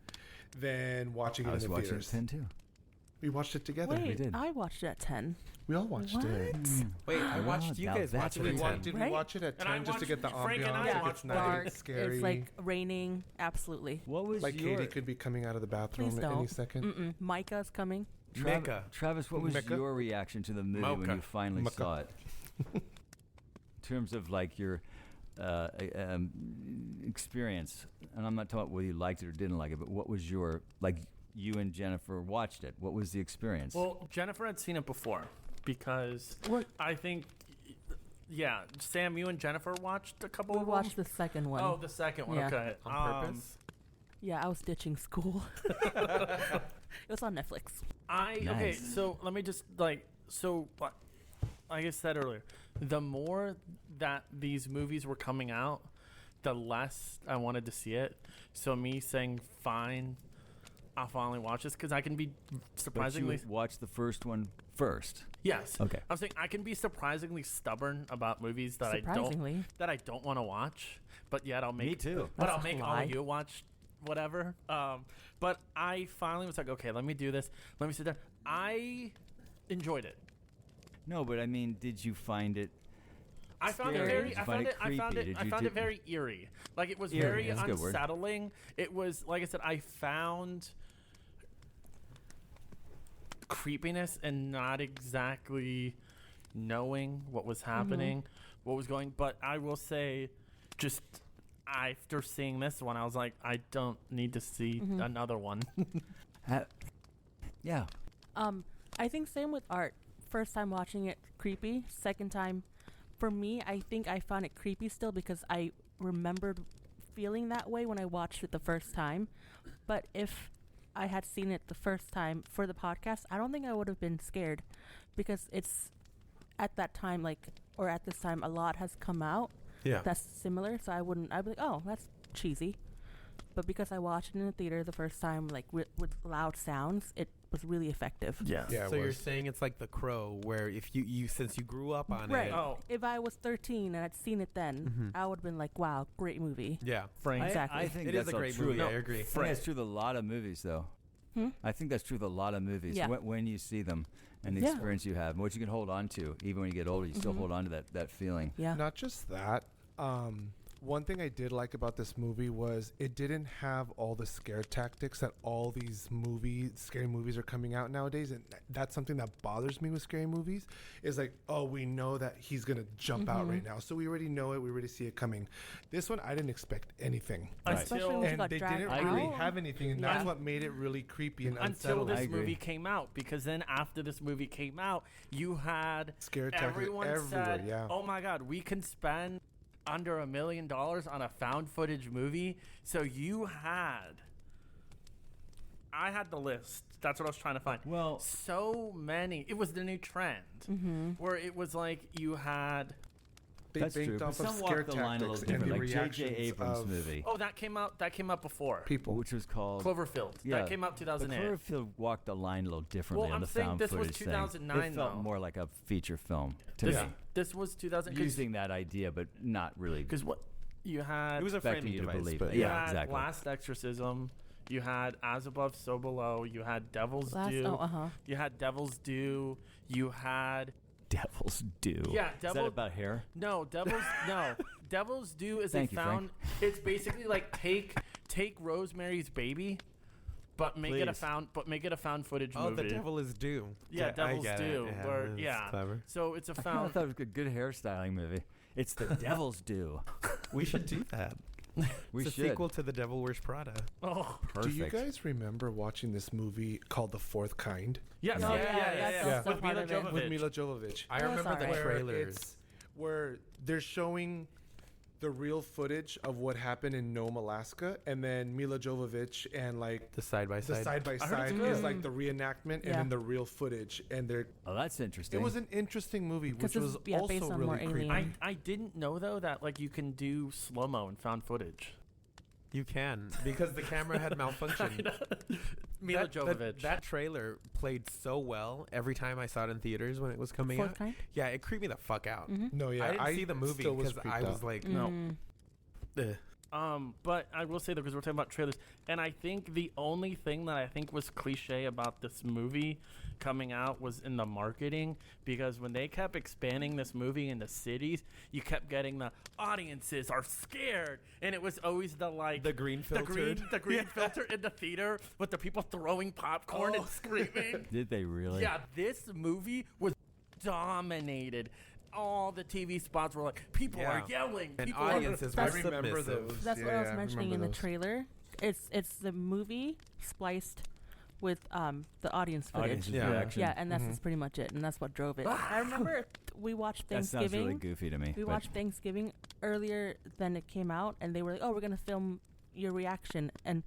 than watching it I was in the watching theaters. it 10 too. We watched it together. Wait, did. I watched it at 10. We all watched What? it. Wait, I Wow, watched you now guys that's watch it what at we 10. want. Did Right? we watch it at And I 10 just to watched- get the Frank and I ambiance? Yeah, Like watched it's it. nice, dark. scary. It's like raining. Absolutely. What was like your Katie could be coming out of the bathroom Please at any don't. second. Micah's coming. Mecca. Travis? What was Mecca? your reaction to the movie when Mocha. you finally Mecca. saw it? In terms of like your experience, and I'm not talking about whether you liked it or didn't like it, but what was your you and Jennifer watched it. What was the experience? Well, Jennifer had seen it before because What? I think, yeah, Sam, you and Jennifer watched a couple We of watched them? the second one. Oh, the second one. Yeah. Okay. On purpose? Yeah, I was ditching school. It was on Netflix. Okay, Nice. so let me just like I said earlier, the more that these movies were coming out, the less I wanted to see it. So me saying fine, I'll finally watch this because I can be but surprisingly you watched the first one first. yes. Okay. I'm saying I can be surprisingly stubborn about movies that Surprisingly. I don't want to watch, but yet I'll make Me too. But That's I'll a make all lie. of you watch whatever. But I finally was like, okay, let me do this. Let me sit down. I enjoyed it. No, but I mean, did you find it? I found it Scary. very. Did you I find found it it. I found creepy? it. Did I you found do- it very eerie. Like it was Eerie, very that's a good word. unsettling. It was like I said. I found creepiness and not exactly knowing what was happening, what was going. But I will say, just after seeing this one, I was like, I don't need to see another one. Yeah. I think same with Art. First time watching it, creepy. Second time, for me, I think I found it creepy still because I remembered feeling that way when I watched it the first time. But if I had seen it the first time for the podcast, I don't think I would have been scared because it's at that time, or at this time, a lot has come out Yeah. that's similar. So I'd be like, oh, that's cheesy. But because I watched it in the theater the first time, with loud sounds, it was really effective. Yeah. Yeah, So it you're was. saying it's like The Crow, where if you since you grew up on Right. it, Oh, If I was 13 and I'd seen it then, I would have been like, wow, great movie. yeah, Frank. Exactly. I think it is that's a great true. movie. No, I agree. I think that's true with a lot of movies, though. Hmm? I think that's true with a lot of movies. Yeah. When you see them and the Yeah. experience you have, and what you can hold on to, even when you get older, you still hold on to that feeling. Yeah. Not just that. One thing I did like about this movie was it didn't have all the scare tactics that all these scary movies are coming out nowadays, and that's something that bothers me with scary movies. Is like, oh, we know that he's gonna jump out right now, so we already know it. We already see it coming. This one, I didn't expect anything, Especially when she and got they dragged didn't out. really have anything, and Yeah. that's what made it really creepy and Until unsettling. this movie came out, because then after this movie came out, you had Scare tactics everyone everywhere, said, yeah. "Oh my God, we can spend under $1 million on a found footage movie." So I had the list. That's what I was trying to find. Well, so many. It was the new trend where it was like you had. They that's true. banked But off of some scare walked the line a little tactics and different, the like J.J. reactions Abrams' of movie, Oh, that came out. That came out before. people. which was called Cloverfield. Yeah, That came out but 2008. Cloverfield walked the line a little differently Well, on I'm the saying found this was footage 2009 thing. It felt though. more like a feature film to This, me, this was 2000. using that idea, but not really Because what you had. It was a expecting framing you to device, believe but it. You Yeah, had exactly. Last Exorcism. You had As Above, So Below. You had Devil's Due. You had Devil's Due. You had Devil's Due. Yeah, Is that Devil- about hair? no Devil's Due is Thank a you, found. It's basically like take Rosemary's Baby, but make it a Please. found footage Oh, movie. The Devil is Due. Yeah, I Devil's get it. Due. Where, that's yeah. clever. So it's a I found. thought it was a good hairstyling movie. It's The Devil's Due. We should do that. We it's should. a sequel to The Devil Wears Prada. Oh, Perfect. Do you guys remember watching this movie called The Fourth Kind yes, No, yeah. that's With Mila part of it. Jovovich. with Mila Jovovich? I That's remember the alright. trailers. Where they're showing the real footage of what happened in Nome, Alaska, and then Mila Jovovich and like The side by the side. side by I heard side it's is good. like the reenactment and Yeah. then the real footage, and they're Oh, that's interesting. it was an interesting movie, Because which it's, was yeah, also based on really more creepy. alien. I didn't know though that like you can do slow mo and found footage. You can, because the camera had malfunctioned. Mila That- Jovovich. That trailer played so well every time I saw it in theaters when it was coming Fourth out. Kind? Yeah, it creeped me the fuck out. No, yeah, I didn't see the movie still was because I creeped was out. like, No. Ugh. But I will say though, because we're talking about trailers, and I think the only thing that I think was cliche about this movie coming out was in the marketing, because when they kept expanding this movie into cities, you kept getting the audiences are scared, and it was always the like The green the filtered. green filter in the theater with the people throwing popcorn and screaming. Did they really? Yeah, this movie was dominated. All the TV spots were like, people are yelling. And People are audiences I were remember submissive. those. That's what I Yeah, was mentioning in remember the those. trailer. It's the movie spliced with the audience footage. Audience's Yeah. reaction. Yeah, and that's pretty much it, and that's what drove it. I remember we watched That sounds Thanksgiving. really goofy to me. We but watched Thanksgiving earlier than it came out, and they were like, "Oh, we're gonna film your reaction," and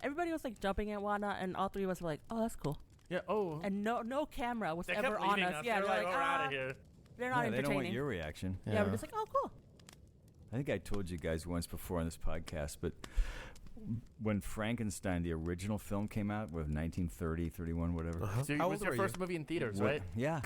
everybody was like jumping and whatnot, and all three of us were like, "Oh, that's cool," Yeah. Oh. and no camera was They ever kept on leaving us. Yeah, They're they're like, we're out of here. they're not yeah, they don't want entertaining. your reaction. Yeah, we're just like, "Oh, cool." I think I told you guys once before on this podcast, but when Frankenstein, the original film, came out, with 1930, 31, whatever. So it How was old your were first you? movie in theaters, What- right? Yeah.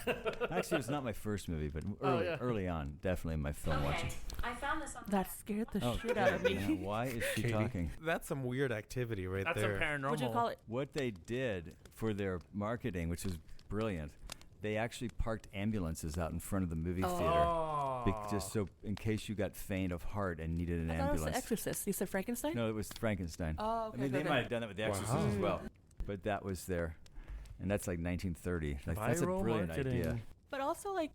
Actually, it's not my first movie, but Oh, yeah. early on, definitely my film watching. I found this on That scared the Oh, shit out of good. me. Now, why is she Katie. talking? That's some weird activity right That's there. a paranormal. What'd you call it? What they did for their marketing, which is brilliant, they actually parked ambulances out in front of the movie theater. Oh. Just so in case you got faint of heart and needed an I thought it was ambulance. The Exorcist. You said Frankenstein? No, it was Frankenstein. Oh, okay. I mean, they okay. might have done that with The Exorcist as Wow. well, but that was there, and that's like 1930. Like, that's a Viral brilliant marketing. idea. But also, like,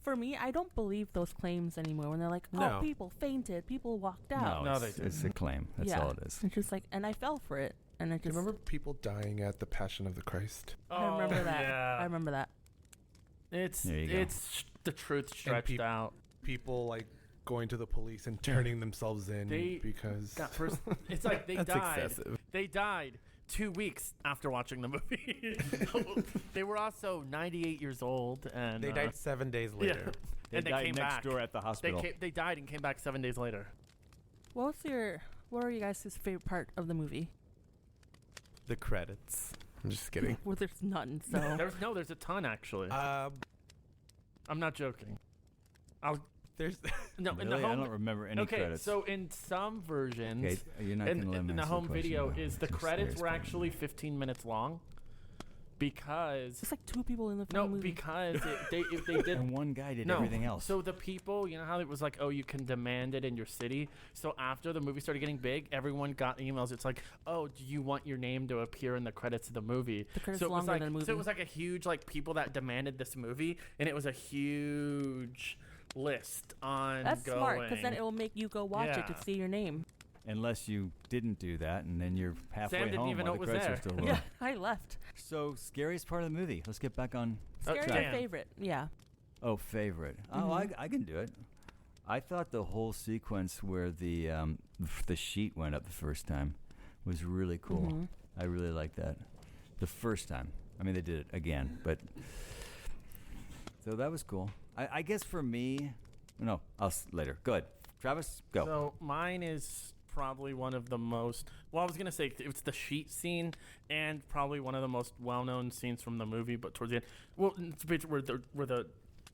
for me, I don't believe those claims anymore. When they're like, "Oh, No. people fainted, people walked out." No, No, it's, they it's a claim. That's yeah. all it is. It's just like, and I fell for it, and it Do you just. remember people dying at the Passion of the Christ? I remember Oh, that. Yeah. I remember that. It's There you go. the truth stretched peop- out. People like going to the police and turning themselves in They because That first, it's like they That's died. excessive. They died 2 weeks after watching the movie. They were also 98 years old, and They died 7 days later. They and they died came next back. door at the hospital. They died and came back 7 days later. What were you guys' favorite part of the movie? The credits. I'm just kidding. Well, there's none, so. There's a ton actually. I'm not joking. There's No, in Really? the I home. don't remember any Okay, credits. so in some versions, Okay, you're not going to let me in the answer home question, video though. is the It's a credits serious were question. actually 15 minutes long. because It's like 2 people in the no, movie. because if they did And one guy did no. everything else. So the people, you know how it was like, oh, you can demand it in your city. So after the movie started getting big, everyone got emails. It's like, oh, do you want your name to appear in the credits of the movie? The credits so it was longer like, than the movie. So it was like a huge like people that demanded this movie, and it was a huge list on. That's smart, because then it will make you go watch it Yeah. to see your name. Unless you didn't do that, and then you're halfway Sam didn't home even while know the it was credits are there. still Yeah, rolling. I left. So, scariest part of the movie. Let's get back on Scary track. your favorite. Yeah. Oh, favorite. Oh, I can do it. I thought the whole sequence where the sheet went up the first time was really cool. Mhm. I really liked that. The first time. I mean, they did it again, but so that was cool. I guess for me, no, later. Go ahead, Travis. Go. So mine is probably one of the most. Well, I was gonna say it's the sheet scene, and probably one of the most well-known scenes from the movie. But towards the end, well, it's a bit where the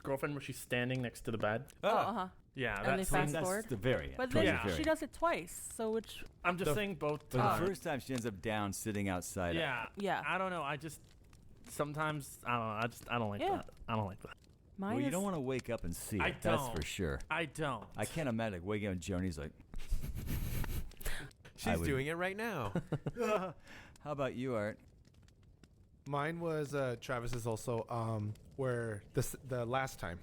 girlfriend where she's standing next to the bed. Oh, uh-huh. Yeah, And that they scene. fast That's forward. the very end. But towards then the very she end. does it twice, so which... I'm just saying both But times. the first time she ends up down, sitting outside. Yeah. Yeah. I don't know. I just sometimes I don't know. I don't like Yeah. that. I don't like that. Mine Well, you is... don't want to wake up and see it. I That's for don't. sure. I don't. I can't imagine waking up and Joni's like, I She's would- doing it right now. how about you, Art? Mine was Travis's also, where the last time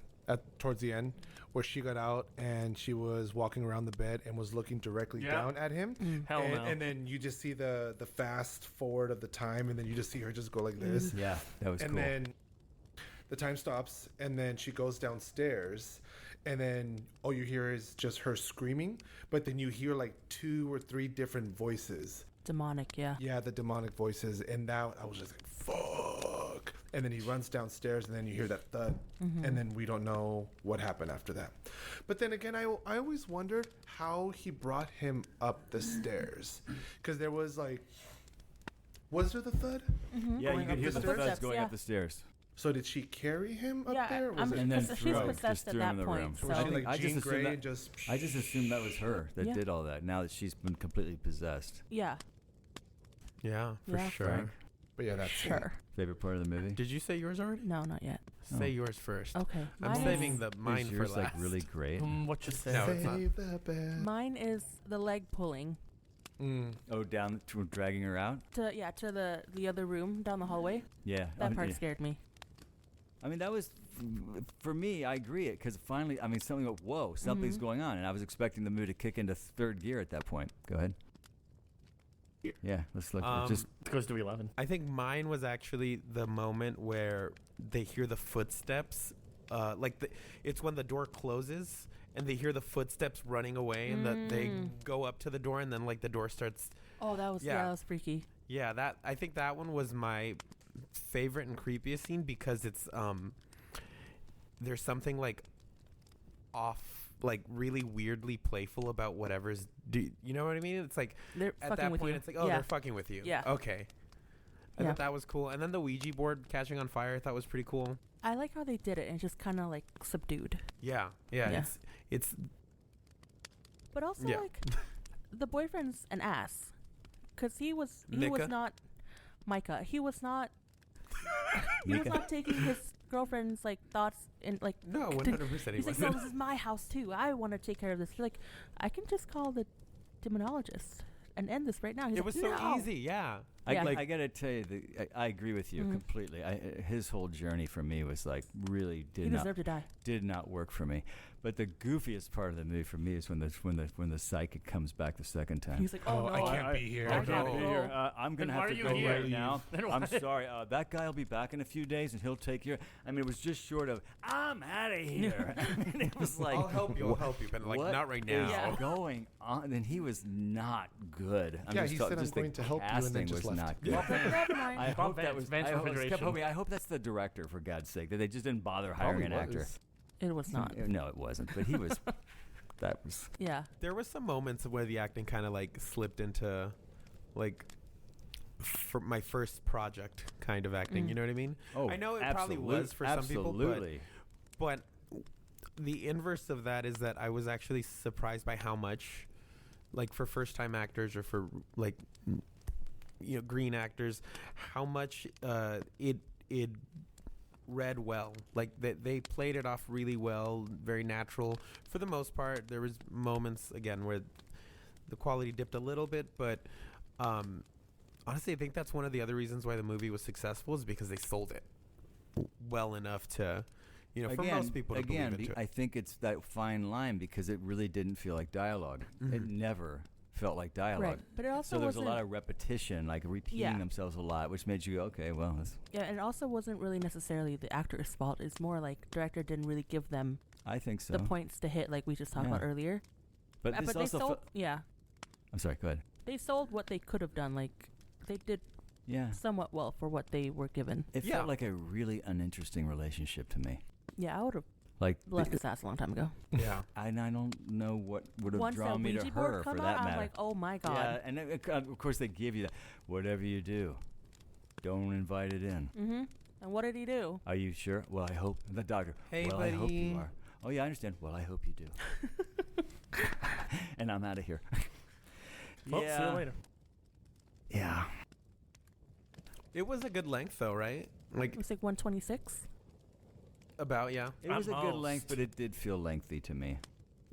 towards the end, where she got out and she was walking around the bed and was looking directly Yeah. down at him. Hell and, no. and then you just see the fast forward of the time, and then you just see her just go like this. Yeah, that was And cool. then the time stops, and then she goes downstairs, and then all you hear is just her screaming, but then you hear like 2 or 3 different voices. Demonic, yeah. Yeah, the demonic voices, and that I was just like, fuck. And then he runs downstairs, and then you hear that thud, and then we don't know what happened after that. But then again, I always wondered how he brought him up the stairs, because there was like, was there the thud? Yeah, you Going could up hear the the stairs? thuds going Yeah. up the stairs. So did she carry him up Yeah, there? Or was I'm- it And then Because threw she's him, possessed just at threw him in that the point, room. so- was I she think like Jean assumed Grey that- and just? I just assumed that was her that Yeah. did all that. Now that she's been completely possessed. Yeah, Yeah, for Yeah. sure. Frank? But yeah, that's sure. Favorite part of the movie? Did you say yours already? No, not yet. Oh. Say yours first. Okay. I'm Mine saving is, the Is mine for yours last. like really great? What you say? No, it's not. Save the best. Mine is the leg pulling Oh, down dragging her out? to the other room down the hallway. Yeah. That part yeah. scared me. I mean, that was for me. I agree it because finally, I mean, something. Whoa, something's going on, and I was expecting the movie to kick into third gear at that point. Go ahead. Yeah, let's look. Just It goes to 11. I think mine was actually the moment where they hear the footsteps. It's when the door closes and they hear the footsteps running away, and that they go up to the door, and then like the door starts. Oh, that was Yeah. that was freaky. Yeah, I think that one was my favorite and creepiest scene because it's there's something like off, like really weirdly playful about whatever's. You know what I mean? It's like They're at fucking that with point, you. it's like, oh, yeah. they're fucking with you. Yeah. Okay. I Yeah. thought that was cool, and then the Ouija board catching on fire, I thought was pretty cool. I like how they did it and just kind of like subdued. Yeah. Yeah. It's But also Yeah. like the boyfriend's an ass, cause he was Micah? not Micah. He was not Micah. taking his girlfriend's like thoughts in like. no, to- 100%. He He's like, no, wasn't. this is my house too. I want to take care of this. He's like, I can just call the demonologist and end this right now. He's It like, was so "No." easy. Yeah. Yeah. I gotta tell you, I agree with you Mhm. completely. His whole journey for me was like really He did not deserved to die. did not work for me. But the goofiest part of the movie for me is when the psychic comes back the second time. He's like, oh, Oh, no, I can't be here. I I can't can't go. be here. I'm Then gonna why have are to you go here? right now. Then I'm why- sorry. That guy will be back in a few days, and he'll take you. I mean, it was just short of I'm out of here. I mean, it was like I'll help you. I'll help you, but like what not right is now. Yeah. going on? And he was not good. Yeah, he said, "I'm going to help you," and then casting just was left. not good. Never mind. I Bob hope that Vance, was. Vance I hope, Refrigeration. kept hoping, I hope that's the director, for God's sake, that they just didn't bother hiring an actor. It was not. No, it wasn't. But he was. That was. Yeah. There was some moments where the acting kind of like slipped into, like, for my first project kind of acting. You know what I mean? Oh, I know it probably was for some people, absolutely. but the inverse of that is that I was actually surprised by how much, like, for first time actors or for like green actors, how much it read well. Like they played it off really well, very natural for the most part. There was moments again where the quality dipped a little bit, but honestly, I think that's one of the other reasons why the movie was successful is because they sold it well enough to, for most people to believe into it. I think it's that fine line because it really didn't feel like dialogue. Mm-hmm. It never felt like dialogue. Right. But it also so there's a wasn't- lot of repetition, like repeating Yeah. themselves a lot, which made you go, okay, well, Yeah, and it also wasn't really necessarily the actor's fault. It's more like director didn't really give them I think so. the points to hit, like we just talked Yeah. about earlier. But this But they also sold, yeah, I'm sorry, go ahead. they sold what they could have done. Like they did Yeah. somewhat well for what they were given. It Yeah. felt like a really uninteresting relationship to me. Yeah, I would have Like left his ass a long time ago. Yeah. and I don't know what would have Once that drawn me to Ouija board her come for out, that I'm matter. like, oh my god. Yeah, and of course they give you that. Whatever you do, don't invite it in. Mm-hmm. And what did he do? Are you sure? Well, I hope. The doctor. Hey, well, I hope you buddy. are. Oh, yeah, I understand. Well, I hope you do. And I'm out of here. Well, see you later. Yeah. It was a good length though, right? Like It was like 126. about, yeah. It was a good length, Almost. but it did feel lengthy to me.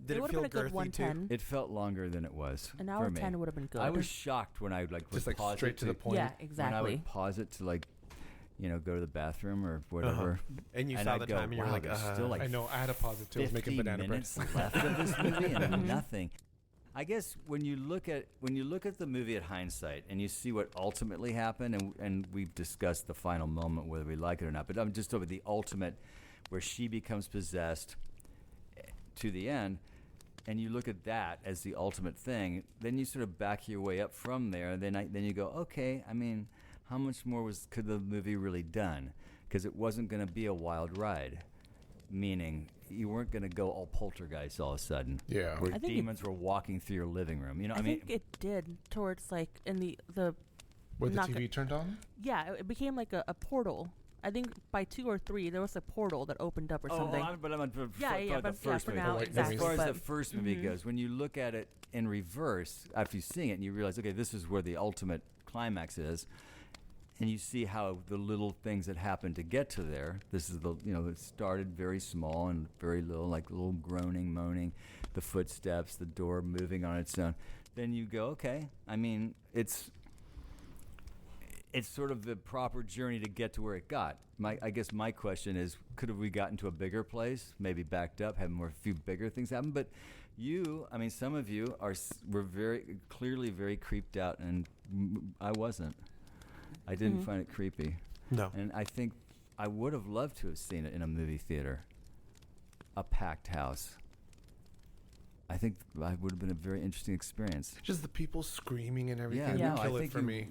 Did it it would feel have been a good girthy too? 110. It felt longer than it was. An for hour me. 10 would have been good. I was shocked when I would like Just would like pause straight it to the point. Yeah, When I exactly. would pause it to like, go to the bathroom or whatever. And you And saw I'd the go, time and you were wow, like, there's still like I know. I had a pause it too. I was 50 making banana bread. minutes left of this movie and Mhm. nothing. I guess when you look at the movie at hindsight and you see what ultimately happened, and we've discussed the final moment whether we like it or not, but I'm just over the ultimate where she becomes possessed to the end, and you look at that as the ultimate thing, then you sort of back your way up from there, and then you go, okay, I mean, how much more could the movie really done? Because it wasn't going to be a wild ride, meaning you weren't going to go all poltergeist all of a sudden. Yeah. Where I think demons were walking through your living room. I think it did towards like in the Where the not TV turned on? yeah, it became like a portal. I think by 2 or 3 there was a portal that opened up or something. but I'm Yeah, the but first for movie. now, As exactly. As far as but the first movie Mhm. goes, when you look at it in reverse, after you see it and you realize, okay, this is where the ultimate climax is, and you see how the little things that happened to get to there. This is it started very small and very little, like little groaning, moaning, the footsteps, the door moving on its own. Then you go, okay, I mean, it's sort of the proper journey to get to where it got. I guess my question is, could have we gotten to a bigger place, maybe backed up, had a few bigger things happen? But some of you were very clearly very creeped out, and I wasn't. I didn't Mhm. find it creepy. No. And I think I would have loved to have seen it in a movie theater, a packed house. I think that would have been a very interesting experience. Just the people screaming and everything. Yeah, would no, kill I it think for me.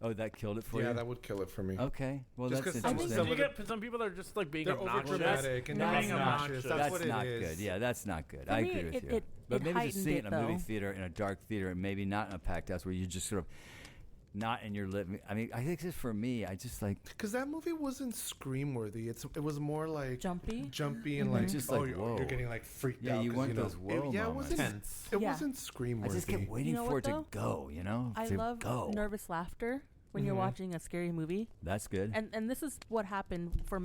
Oh, that killed it for you? Yeah, that would kill it for me. Okay. Well, Just that's 'cause some I think interesting. of You the- get some people that are just like being They're obnoxious. overdramatic and No, they're it's being not. obnoxious. That's That's what not it is. good. Yeah, that's not good. For I me, agree with it- you. it- But it maybe to heightened see it it, in a movie though. theater, in a dark theater, and maybe not in a packed house where you just sort of not in your living. I mean, I think just for me, I just like Because that movie wasn't scream worthy. It was more like Jumpy. and Mhm. like, Just oh, like, you're, whoa. you're getting like freaked Yeah, out. you 'cause, want know, those whoa yeah, moments. it wasn't. Tense. It Yeah. wasn't scream I worthy. just kept waiting You know for what, it though? to go. I to love go. nervous laughter when you're Mhm. watching a scary movie. That's good. And this is what happened for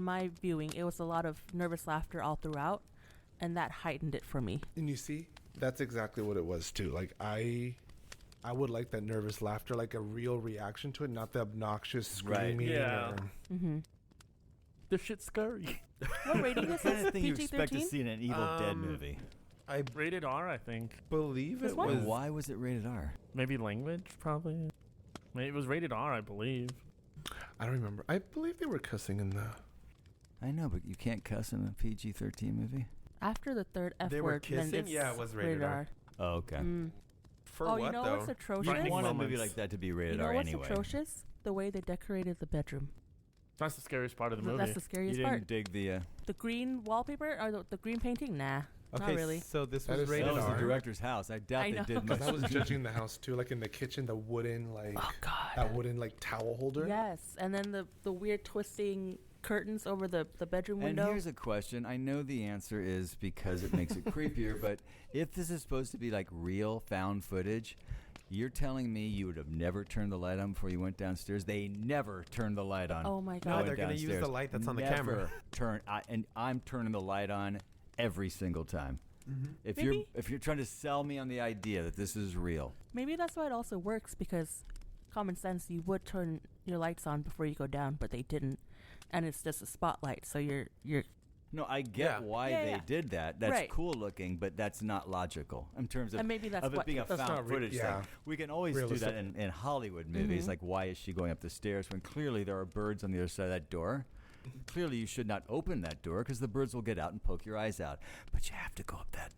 my viewing. It was a lot of nervous laughter all throughout, and that heightened it for me. And you see, that's exactly what it was too. Like I would like that nervous laughter, like a real reaction to it, not the obnoxious Right. screaming. Yeah. or- Mm-hmm. This shit's scary. What rating is kind of this? thing you expect to PG-13? see in an Evil Dead Um, movie. I Rated R, I think. believe This it one? was. Why was it rated R? Maybe language, probably. Maybe it was rated R, I believe. I don't remember. I believe they were cussing in the. I know, but you can't cuss in a PG-13 movie. After the third F They were word, then kissing? it's Yeah, it was rated R. Oh, okay. Mm. For Oh, what you know though? what's atrocious? You Frightening want a movie moments. like that to be You rated know R what's anyway. atrocious? The way they decorated the bedroom. That's the scariest part of the movie. That's the You scariest didn't part. dig the. The green wallpaper or the green painting? Nah, Okay, not really. so this That was is rated That was R. the director's house. I doubt I they know. did much. Because I was judging the house too, like in the kitchen, the wooden like Oh God. that wooden like towel holder. Yes, and then the weird twisting curtains over the bedroom And window. here's a question. I know the answer is because it makes it creepier, but if this is supposed to be like real found footage, You're telling me you would have never turned the light on before you went downstairs? They never turned the light on. Oh my No, god. they're going to use downstairs. the light that's on the Never camera. and I'm turning the light on every single time. If Maybe- you're trying to sell me on the idea that this is real, Maybe that's why it also works, because common sense, you would turn your lights on before you go down, but they didn't, and it's just a spotlight. So you're no, I get Yeah. why Yeah, they yeah. did that. That's Right. cool looking, but that's not logical in terms of, And maybe that's of it what- being a That's found not re- footage yeah. thing. We can always do Realistic. that in Hollywood movies. Like, why is she going up the stairs when clearly there are birds on the other side of that door? Clearly, you should not open that door because the birds will get out and poke your eyes out. But you have to go up that.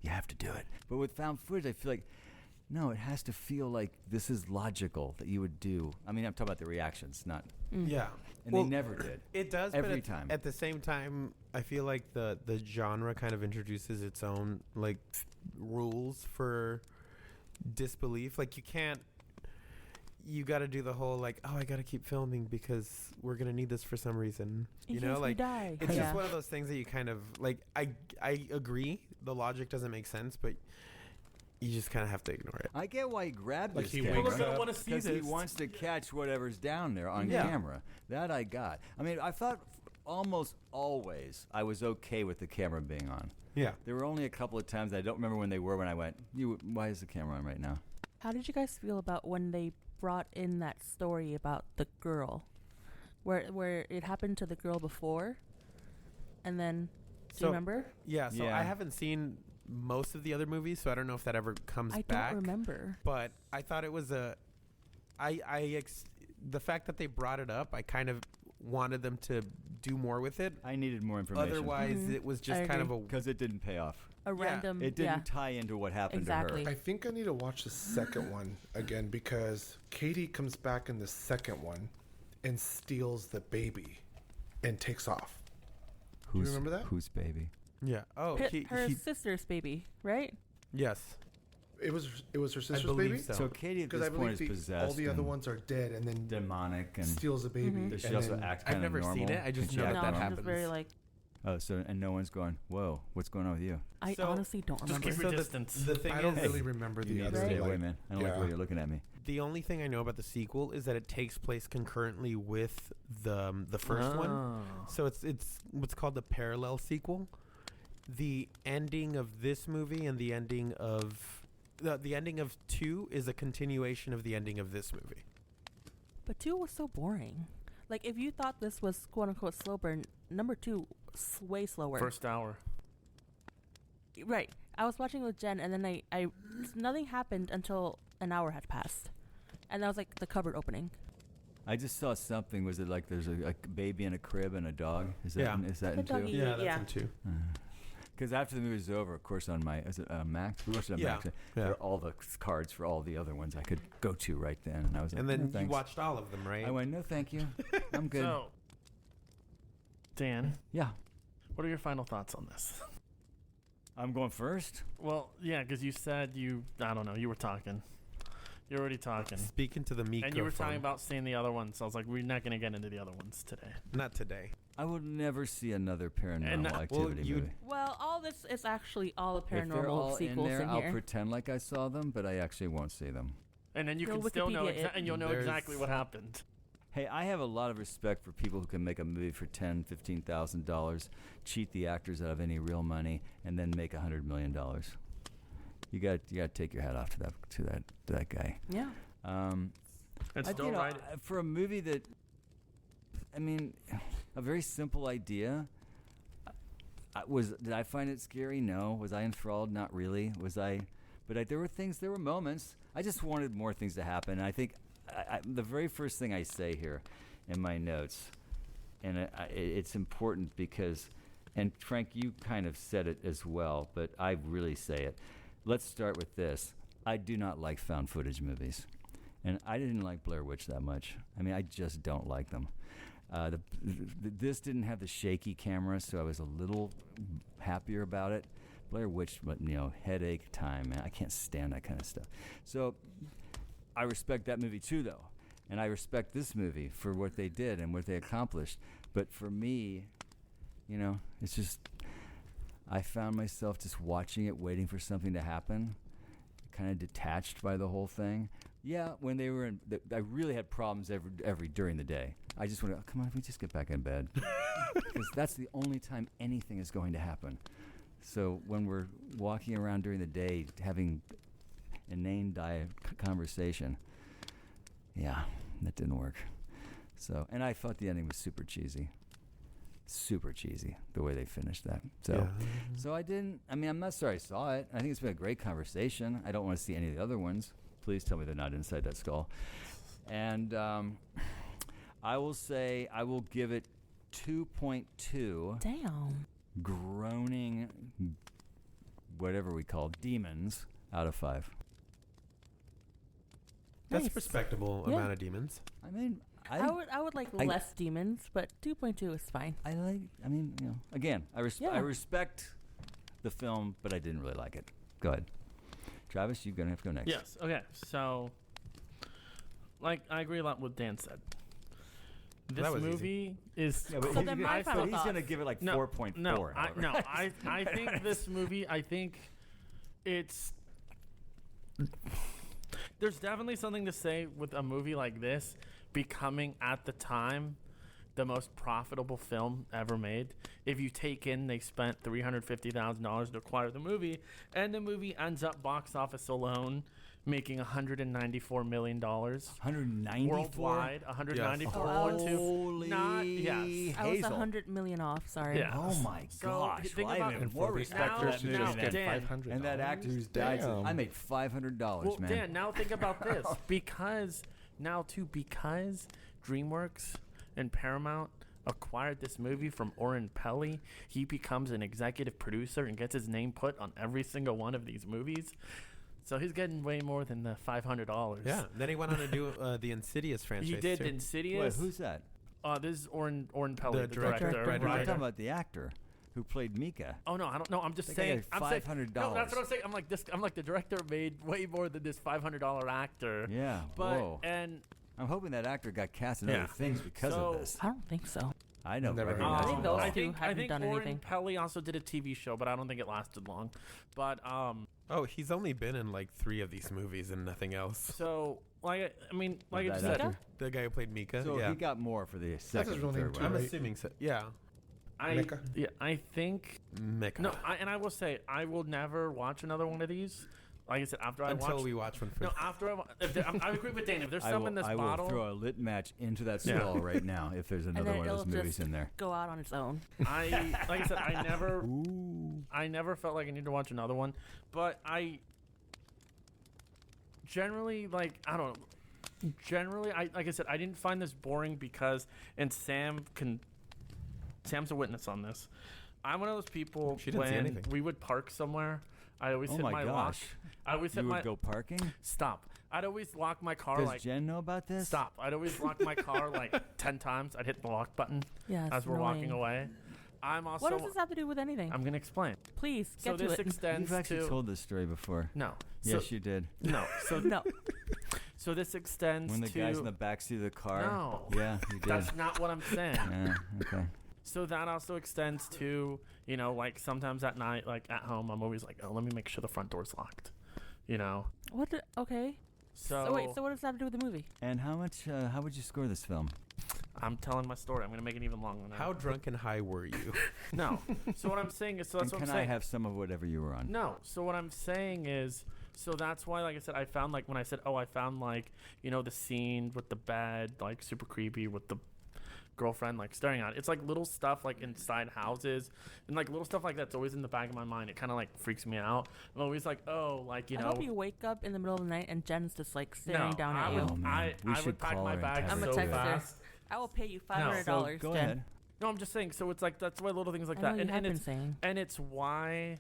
You have to do it. But with found footage, I feel like, no, it has to feel like this is logical that you would do. I mean, I'm talking about the reactions, not. Yeah. And Well, they never did. It does, Every but time. At the same time, I feel like the genre kind of introduces its own like rules for disbelief. Like you got to do the whole like, oh, I got to keep filming because we're gonna need this for some reason. in You case know, we like die. it's yeah. just one of those things that you kind of like. I agree, the logic doesn't make sense, but you just kind of have to ignore it. I get why he grabbed Like this he camera. wakes up. want to see Because this. he wants to catch whatever's down there on Yeah. camera. That I got. I mean, I thought almost always I was okay with the camera being on. Yeah. There were only a couple of times, I don't remember when they were, when I went, why is the camera on right now? How did you guys feel about when they brought in that story about the girl, where it happened to the girl before, and then do you remember? Yeah. So Yeah. I haven't seen most of the other movies, so I don't know if that ever comes I back. don't remember. But I thought it was the fact that they brought it up, I kind of wanted them to do more with it. I needed more information. Otherwise, Mhm. it was I just kind of a Because it didn't pay off. A random. It didn't tie into what happened Exactly. to I her. think I need to watch the second one again because Katie comes back in the second one and steals the baby and takes off. you remember that? Whose baby? yeah. Oh, Her sister's baby, right? yes. It was her sister's believe baby. so. So Katie at Because this I point believe is possessed. all the other and ones are dead, and then demonic and steals a baby. Mhm. does she and also then- act I've kind of never normal? seen it. I just Can she know act that No, that I'm happens. just very like. Oh, so and no one's going, whoa, what's going on with you? I So, honestly don't Just remember. keep your So distance. the thing I don't is, really remember You the need to other. stay like- away, man. I don't like the way yeah. you're looking at me. the only thing I know about the sequel is that it takes place concurrently with the first one. Oh. So it's what's called the parallel sequel. The ending of this movie and the ending of the ending of 2 is a continuation of the ending of this movie. But 2 was so boring. Like, if you thought this was quote unquote slow burn, number 2 way slower. First hour. Right. I was watching with Jen, and then I nothing happened until an hour had passed, and that was like the cupboard opening. I just saw something. Was it like there's a baby in a crib and a dog? Is that Yeah. is that The in two? doggy. Yeah. in 2. Because after the movie was over, of course, on my is it Mac? We watched it on Yeah. Mac. Yeah. There were all the cards for all the other ones I could go to right then, and I was like, And no, then you thanks. watched all of them, right? I went, no, thank you. I'm good. So, Dan, Yeah, what are your final thoughts on this? I'm going first. Well, yeah, because you said I don't know, you were talking. You're already talking. Speaking to the microphone. And you were talking about seeing the other ones. So I was like, we're not going to get into the other ones today. Not today. I will never see another Paranormal And, Activity you- movie. Well, all this is actually all the If they're paranormal all in sequels there, in I'll here. pretend like I saw them, but I actually won't see them. And then you You'll can still know, Wikipedia it. and you'll know There's- exactly what happened. Hey, I have a lot of respect for people who can make a movie for $10,000, $15,000, cheat the actors out of any real money, and then make $100 million. You got to take your hat off to that guy. Yeah. And still right. For a movie that, I mean, a very simple idea. Did I find it scary? No. Was I enthralled? Not really. But there were moments. I just wanted more things to happen. And I think the very first thing I say here in my notes, and it's important because, and Frank, you kind of said it as well, but I really say it. Let's start with this. I do not like found footage movies. And I didn't like Blair Witch that much. I mean, I just don't like them. This didn't have the shaky camera, so I was a little happier about it. Blair Witch, but headache time, man. I can't stand that kind of stuff. So I respect that movie too, though. And I respect this movie for what they did and what they accomplished. But for me, it's just, I found myself just watching it, waiting for something to happen. kind of detached by the whole thing. Yeah, when they were in, I really had problems every during the day. I just went, come on, we just get back in bed, because that's the only time anything is going to happen. So when we're walking around during the day having inane conversation, yeah, that didn't work. So, and I thought the ending was super cheesy, the way they finished that. So, so I'm not sorry I saw it. I think it's been a great conversation. I don't want to see any of the other ones. Please tell me they're not inside that skull. And I will say I will give it 2.2. Damn. Groaning, whatever we call demons, out of 5. That's Nice. respectable Yeah. amount of demons. I mean, I would like less demons, but 2.2 is fine. Again, I Yeah. respect the film, but I didn't really like it. Go ahead. Travis, you're going to have to go next. Yes. Okay. So, like, I agree a lot with Dan said. This That was movie is. Yeah, but So he's then gonna- my final he's thoughts. going to give it like 4.4. No, however. I think this movie. I think it's. There's definitely something to say with a movie like this becoming at the time the most profitable film ever made. If you take in, they spent $350,000 to acquire the movie, and the movie ends up box office alone making $194 million 194 worldwide. 194. Holy I was Hazel. 100 million off. Sorry. Yeah. Oh my So, gosh! think Well, I about- have And more for the respect for actors that to movie just than get Dan. $500. and that actor who's died. I made $500, Well, man. Dan, now think about this. because DreamWorks and Paramount acquired this movie from Oren Peli, he becomes an executive producer and gets his name put on every single one of these movies. So he's getting way more than the $500. Yeah. Then he went on to do the Insidious franchise. He did too. Wait, Insidious. who's that? This is Oren Peli, The the director. director. Right, I'm right. talking about the actor who played Mika. Oh no, I don't know. I'm just That guy saying. had I'm saying $500. No, that's what I'm saying. I'm like the director made way more than this $500 actor. Yeah. But whoa. and I'm hoping that actor got cast in Yeah. other things because So- of this. I don't think so. I know. Never heard recognize of I think him. those I two think, haven't done Oren anything. Peli also did a TV show, but I don't think it lasted long. But Oh, he's only been in like 3 of these movies and nothing else. so like I mean, like I that just said, actor? The guy who played Mika. So yeah. he got more for the second his real and name third too, one. I'm right? assuming so. Yeah. Mika? I think Mika. no. I will say I will never watch another one of these. Like I said, after I Until watch. we watch one No, first. after I agree with Dane. If there's I some will, in this I will bottle, throw a lit match into that Yeah. skull right now if there's And another then one of it'll those movies just in there. go out on its own. like I said, Ooh. I never felt like I needed to watch another one, but I generally I don't know. Generally, like I said, I didn't find this boring because, and Sam's a witness on this. I'm one of those people She didn't see when anything. we would park somewhere, I always Oh hit my my lock. gosh. I always hit You my would go parking? stop. I'd always lock my car Does like Jen know about this? stop. I'd always lock my car like 10 times. I'd hit the lock button Yeah. as we're walking away. I'm also. What does this have to do with anything? I'm gonna explain. Please So get to this it. extends You've actually to told this story before. no. Yes, So, you did. no. So No. so this extends When the to. guy's in the backseat of the car. No. Yeah, you did. That's not what I'm saying. Yeah, okay. So that also extends to, like sometimes at night, like at home, I'm always like, oh, let me make sure the front door's locked. What? Okay. So, So wait. So what does that have to do with the movie? And how would you score this film? I'm telling my story. I'm gonna make it even longer now. How drunk and high were you? No. So what I'm saying is, so that's And what can I'm I saying. have some of whatever you were on? No. So what I'm saying is, so that's why, like I said, I found like when I said, oh, I found like the scene with the bed, like super creepy with the girlfriend like staring at it. It's like little stuff like inside houses and like little stuff like that's always in the back of my mind. It kind of like freaks me out. I'm always like, oh, like I hope you wake up in the middle of the night and Jen's just like staring down I at would, you. Oh, man. I, We I should would pack call my her and bag tell her so to text her. fast. I will pay you No. $500. So go Jen. ahead. No, I'm just saying. So it's like that's why little things like I know that, you have and been it's saying. and it's why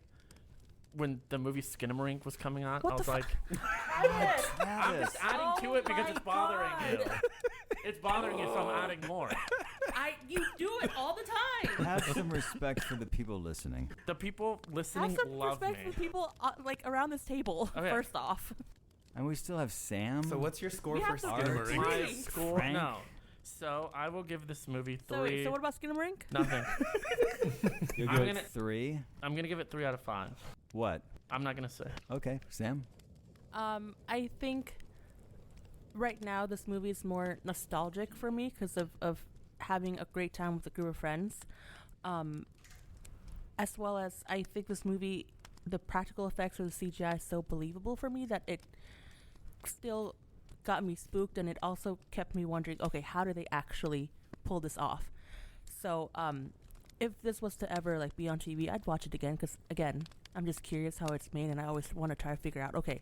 when the movie Skinamarink was coming out, What I the was like, I'm just adding Oh to it because my it's bothering you. God. It's bothering you, so I'm adding more. You do it all the time. Have some respect for the people listening. The people Have listening some love respect me. for people like around this table. Okay. First off, And we still have Sam. So what's your score We for have to Skinamarink? Art. My Three. school, Frank? no. So I will give this movie so 3. wait, so what about Skinamarink? Nothing. You'll I'm give gonna- it 3. I'm gonna give it 3 out of 5. What? I'm not gonna say. Okay, Sam. I think right now this movie is more nostalgic for me because of having a great time with a group of friends. As well as I think this movie, the practical effects of the CGI is so believable for me that it still got me spooked, and it also kept me wondering, okay, how do they actually pull this off? So if this was to ever like be on TV, I'd watch it again because again, I'm just curious how it's made, and I always want to try to figure out, okay,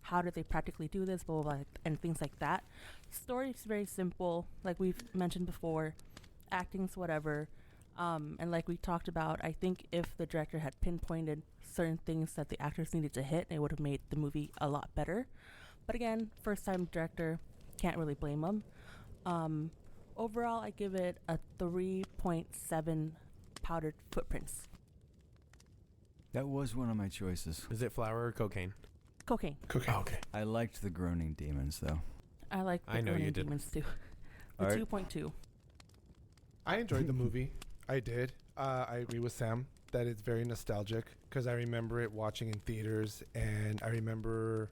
how did they practically do this, blah, blah, blah, and things like that. Story is very simple, like we've mentioned before. Acting's whatever. And like we talked about, I think if the director had pinpointed certain things that the actors needed to hit, it would have made the movie a lot better. But again, first-time director, can't really blame him. Overall, I give it a 3.7 powdered footprints. That was one of my choices. Is it flour or cocaine? Cocaine. Cooking. Oh, okay. I liked the groaning demons, though. I like the I know you Burning did. Demons too. The All right. 2.2. I enjoyed the movie. I did. I agree with Sam that it's very nostalgic because I remember it watching in theaters, and I remember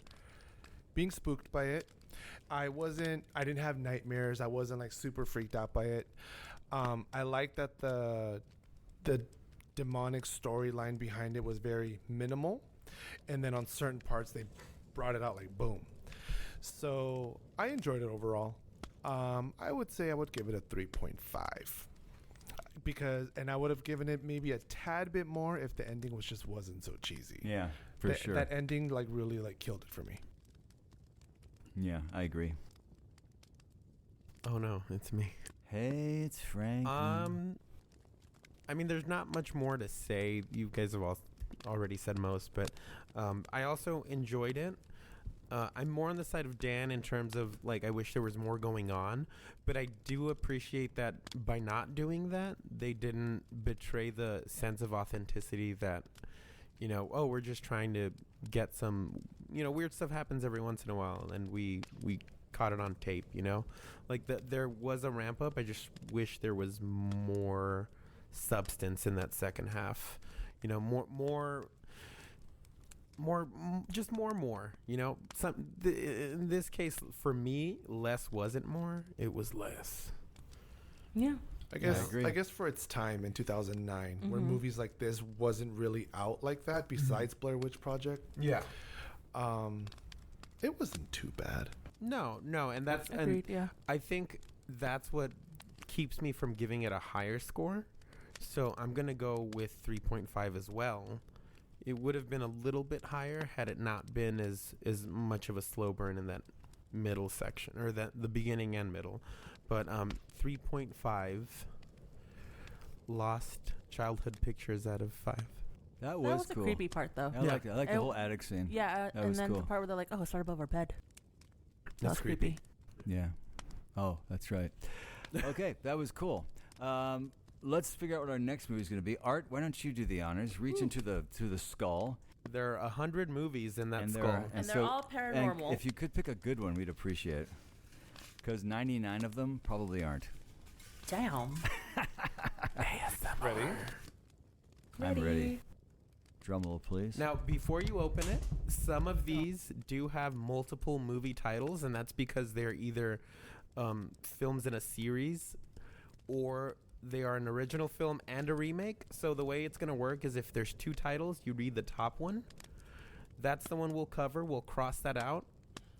being spooked by it. I didn't have nightmares. I wasn't like super freaked out by it. I like that the demonic storyline behind it was very minimal, and then on certain parts they brought it out like boom. So I enjoyed it overall. I would say I would give it a 3.5 because, and I would have given it maybe a tad bit more if the ending wasn't so cheesy. Yeah, for sure. That ending like really like killed it for me. Yeah, I agree. Oh no, it's me. Hey, it's Frank. I mean, there's not much more to say. You guys have all already said most, but I also enjoyed it. I'm more on the side of Dan in terms of, like, I wish there was more going on, but I do appreciate that by not doing that, they didn't betray the sense of authenticity that, you know, oh, we're just trying to get some, you know, weird stuff happens every once in a while, and we caught it on tape, you know? Like, there was a ramp up. I just wish there was more substance in that second half. You know, more, you know? In this case, for me, less wasn't more. It was less. Yeah. I guess I agree. I guess for its time in 2009, where movies like this wasn't really out like that, besides Blair Witch Project. Yeah. It wasn't too bad. No, and that's Agreed, and yeah. I think that's what keeps me from giving it a higher score. So I'm gonna go with 3.5 as well. It would have been a little bit higher had it not been as much of a slow burn in that middle section, or that the beginning and middle. But 3.5 lost childhood pictures out of 5. That That was cool. the creepy part, though. I liked it. I liked the It- whole attic scene. Yeah, That and was then cool. the part where they're like, "Oh, it's right above our bed." That was That's creepy. Yeah. Oh, that's right. Okay, that was cool. Let's figure out what our next movie is going to be. Art, why don't you do the honors? Reach into the skull. There are 100 movies in that And there skull. are- And they're so- all And paranormal. if you could pick a good one, we'd appreciate it. Because 99 of them probably aren't. Damn. Ready? I'm ready. Drum roll, please. Now, before you open it, some of these do have multiple movie titles, and that's because they're either films in a series or they are an original film and a remake. So the way it's going to work is if there's 2 titles, you read the top one. That's the one we'll cover. We'll cross that out.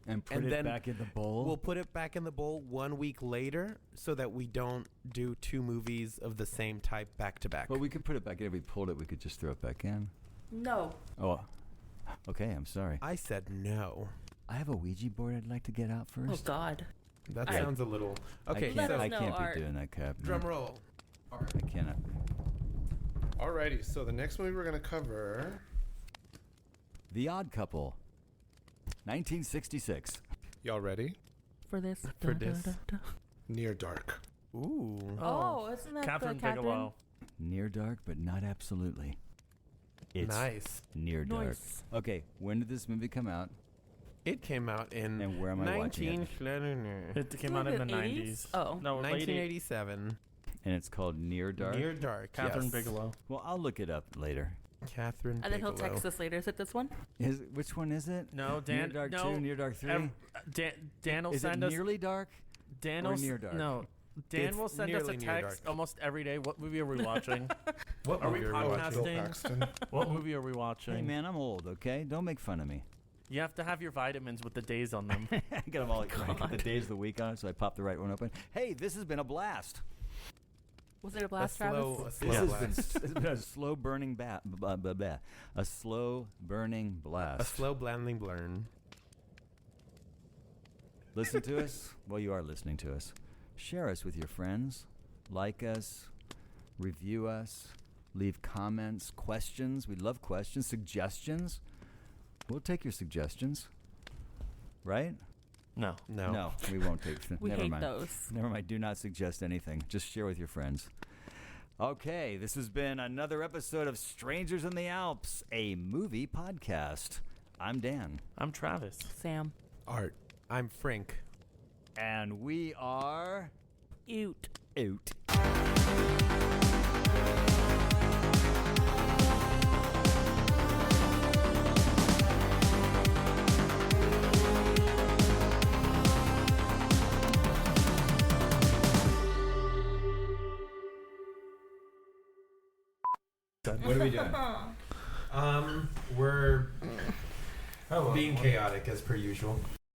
and put and it then back in the bowl. We'll put it back in the bowl 1 week later so that we don't do 2 movies of the same type back to back. But we could put it back in. If we pulled it, we could just throw it back in. No. Oh, okay. I'm sorry. I said no. I have a Ouija board I'd like to get out Oh first. God. That Alright. sounds a little... Okay, Let us so I know, can't Art. be doing that, Cap. drum roll. I cannot. Alrighty, so the next movie we're gonna cover. The Odd Couple, 1966. Y'all ready? For this. For this. Near Dark. Ooh. Oh, isn't that Catherine the Catherine? Bigelow. Near dark, but not absolutely. It's Nice. near dark. Nice. Okay, when did this movie come out? It came out in And where am I watching it? It came out in the 80s? 90s. Oh. No, late 1987. And it's called Near Dark? Near Dark. Catherine yes. Bigelow. Well, I'll look it up later. Catherine And then he'll Bigelow. text us later. Is it this one? Which one is it? No, Near Dan. Dark no, 2, Near Dark 3? Dan will Is it send us. nearly dark? Dan or will near dark? No. Dan It's will send us a nearly near text dark. almost every day. What movie are we watching? What Are we movie podcasting? Bill Paxton. What movie are we watching? Hey, man, I'm old, okay? Don't make fun of me. You have to have your vitamins with the days on them. I got them all I get the days of the week on it, so I pop the right one open. Hey, this has been a blast. Was it a blast, Travis? A This slow has blast. been a slow burning a slow burning blast. A slow blending blurn. Listen to us? Well, you are listening to us. Share us with your friends. Like us. Review us. Leave comments, questions. We love questions. Suggestions. We'll take your suggestions. Right? No. No. We won't take. We Never hate mind. those. Never mind. Do not suggest anything. Just share with your friends. Okay, this has been another episode of Strangers in the Alps, a movie podcast. I'm Dan. I'm Travis. Sam. Art. I'm Frank. And we are Oot. out. What are we doing? We're being chaotic as per usual.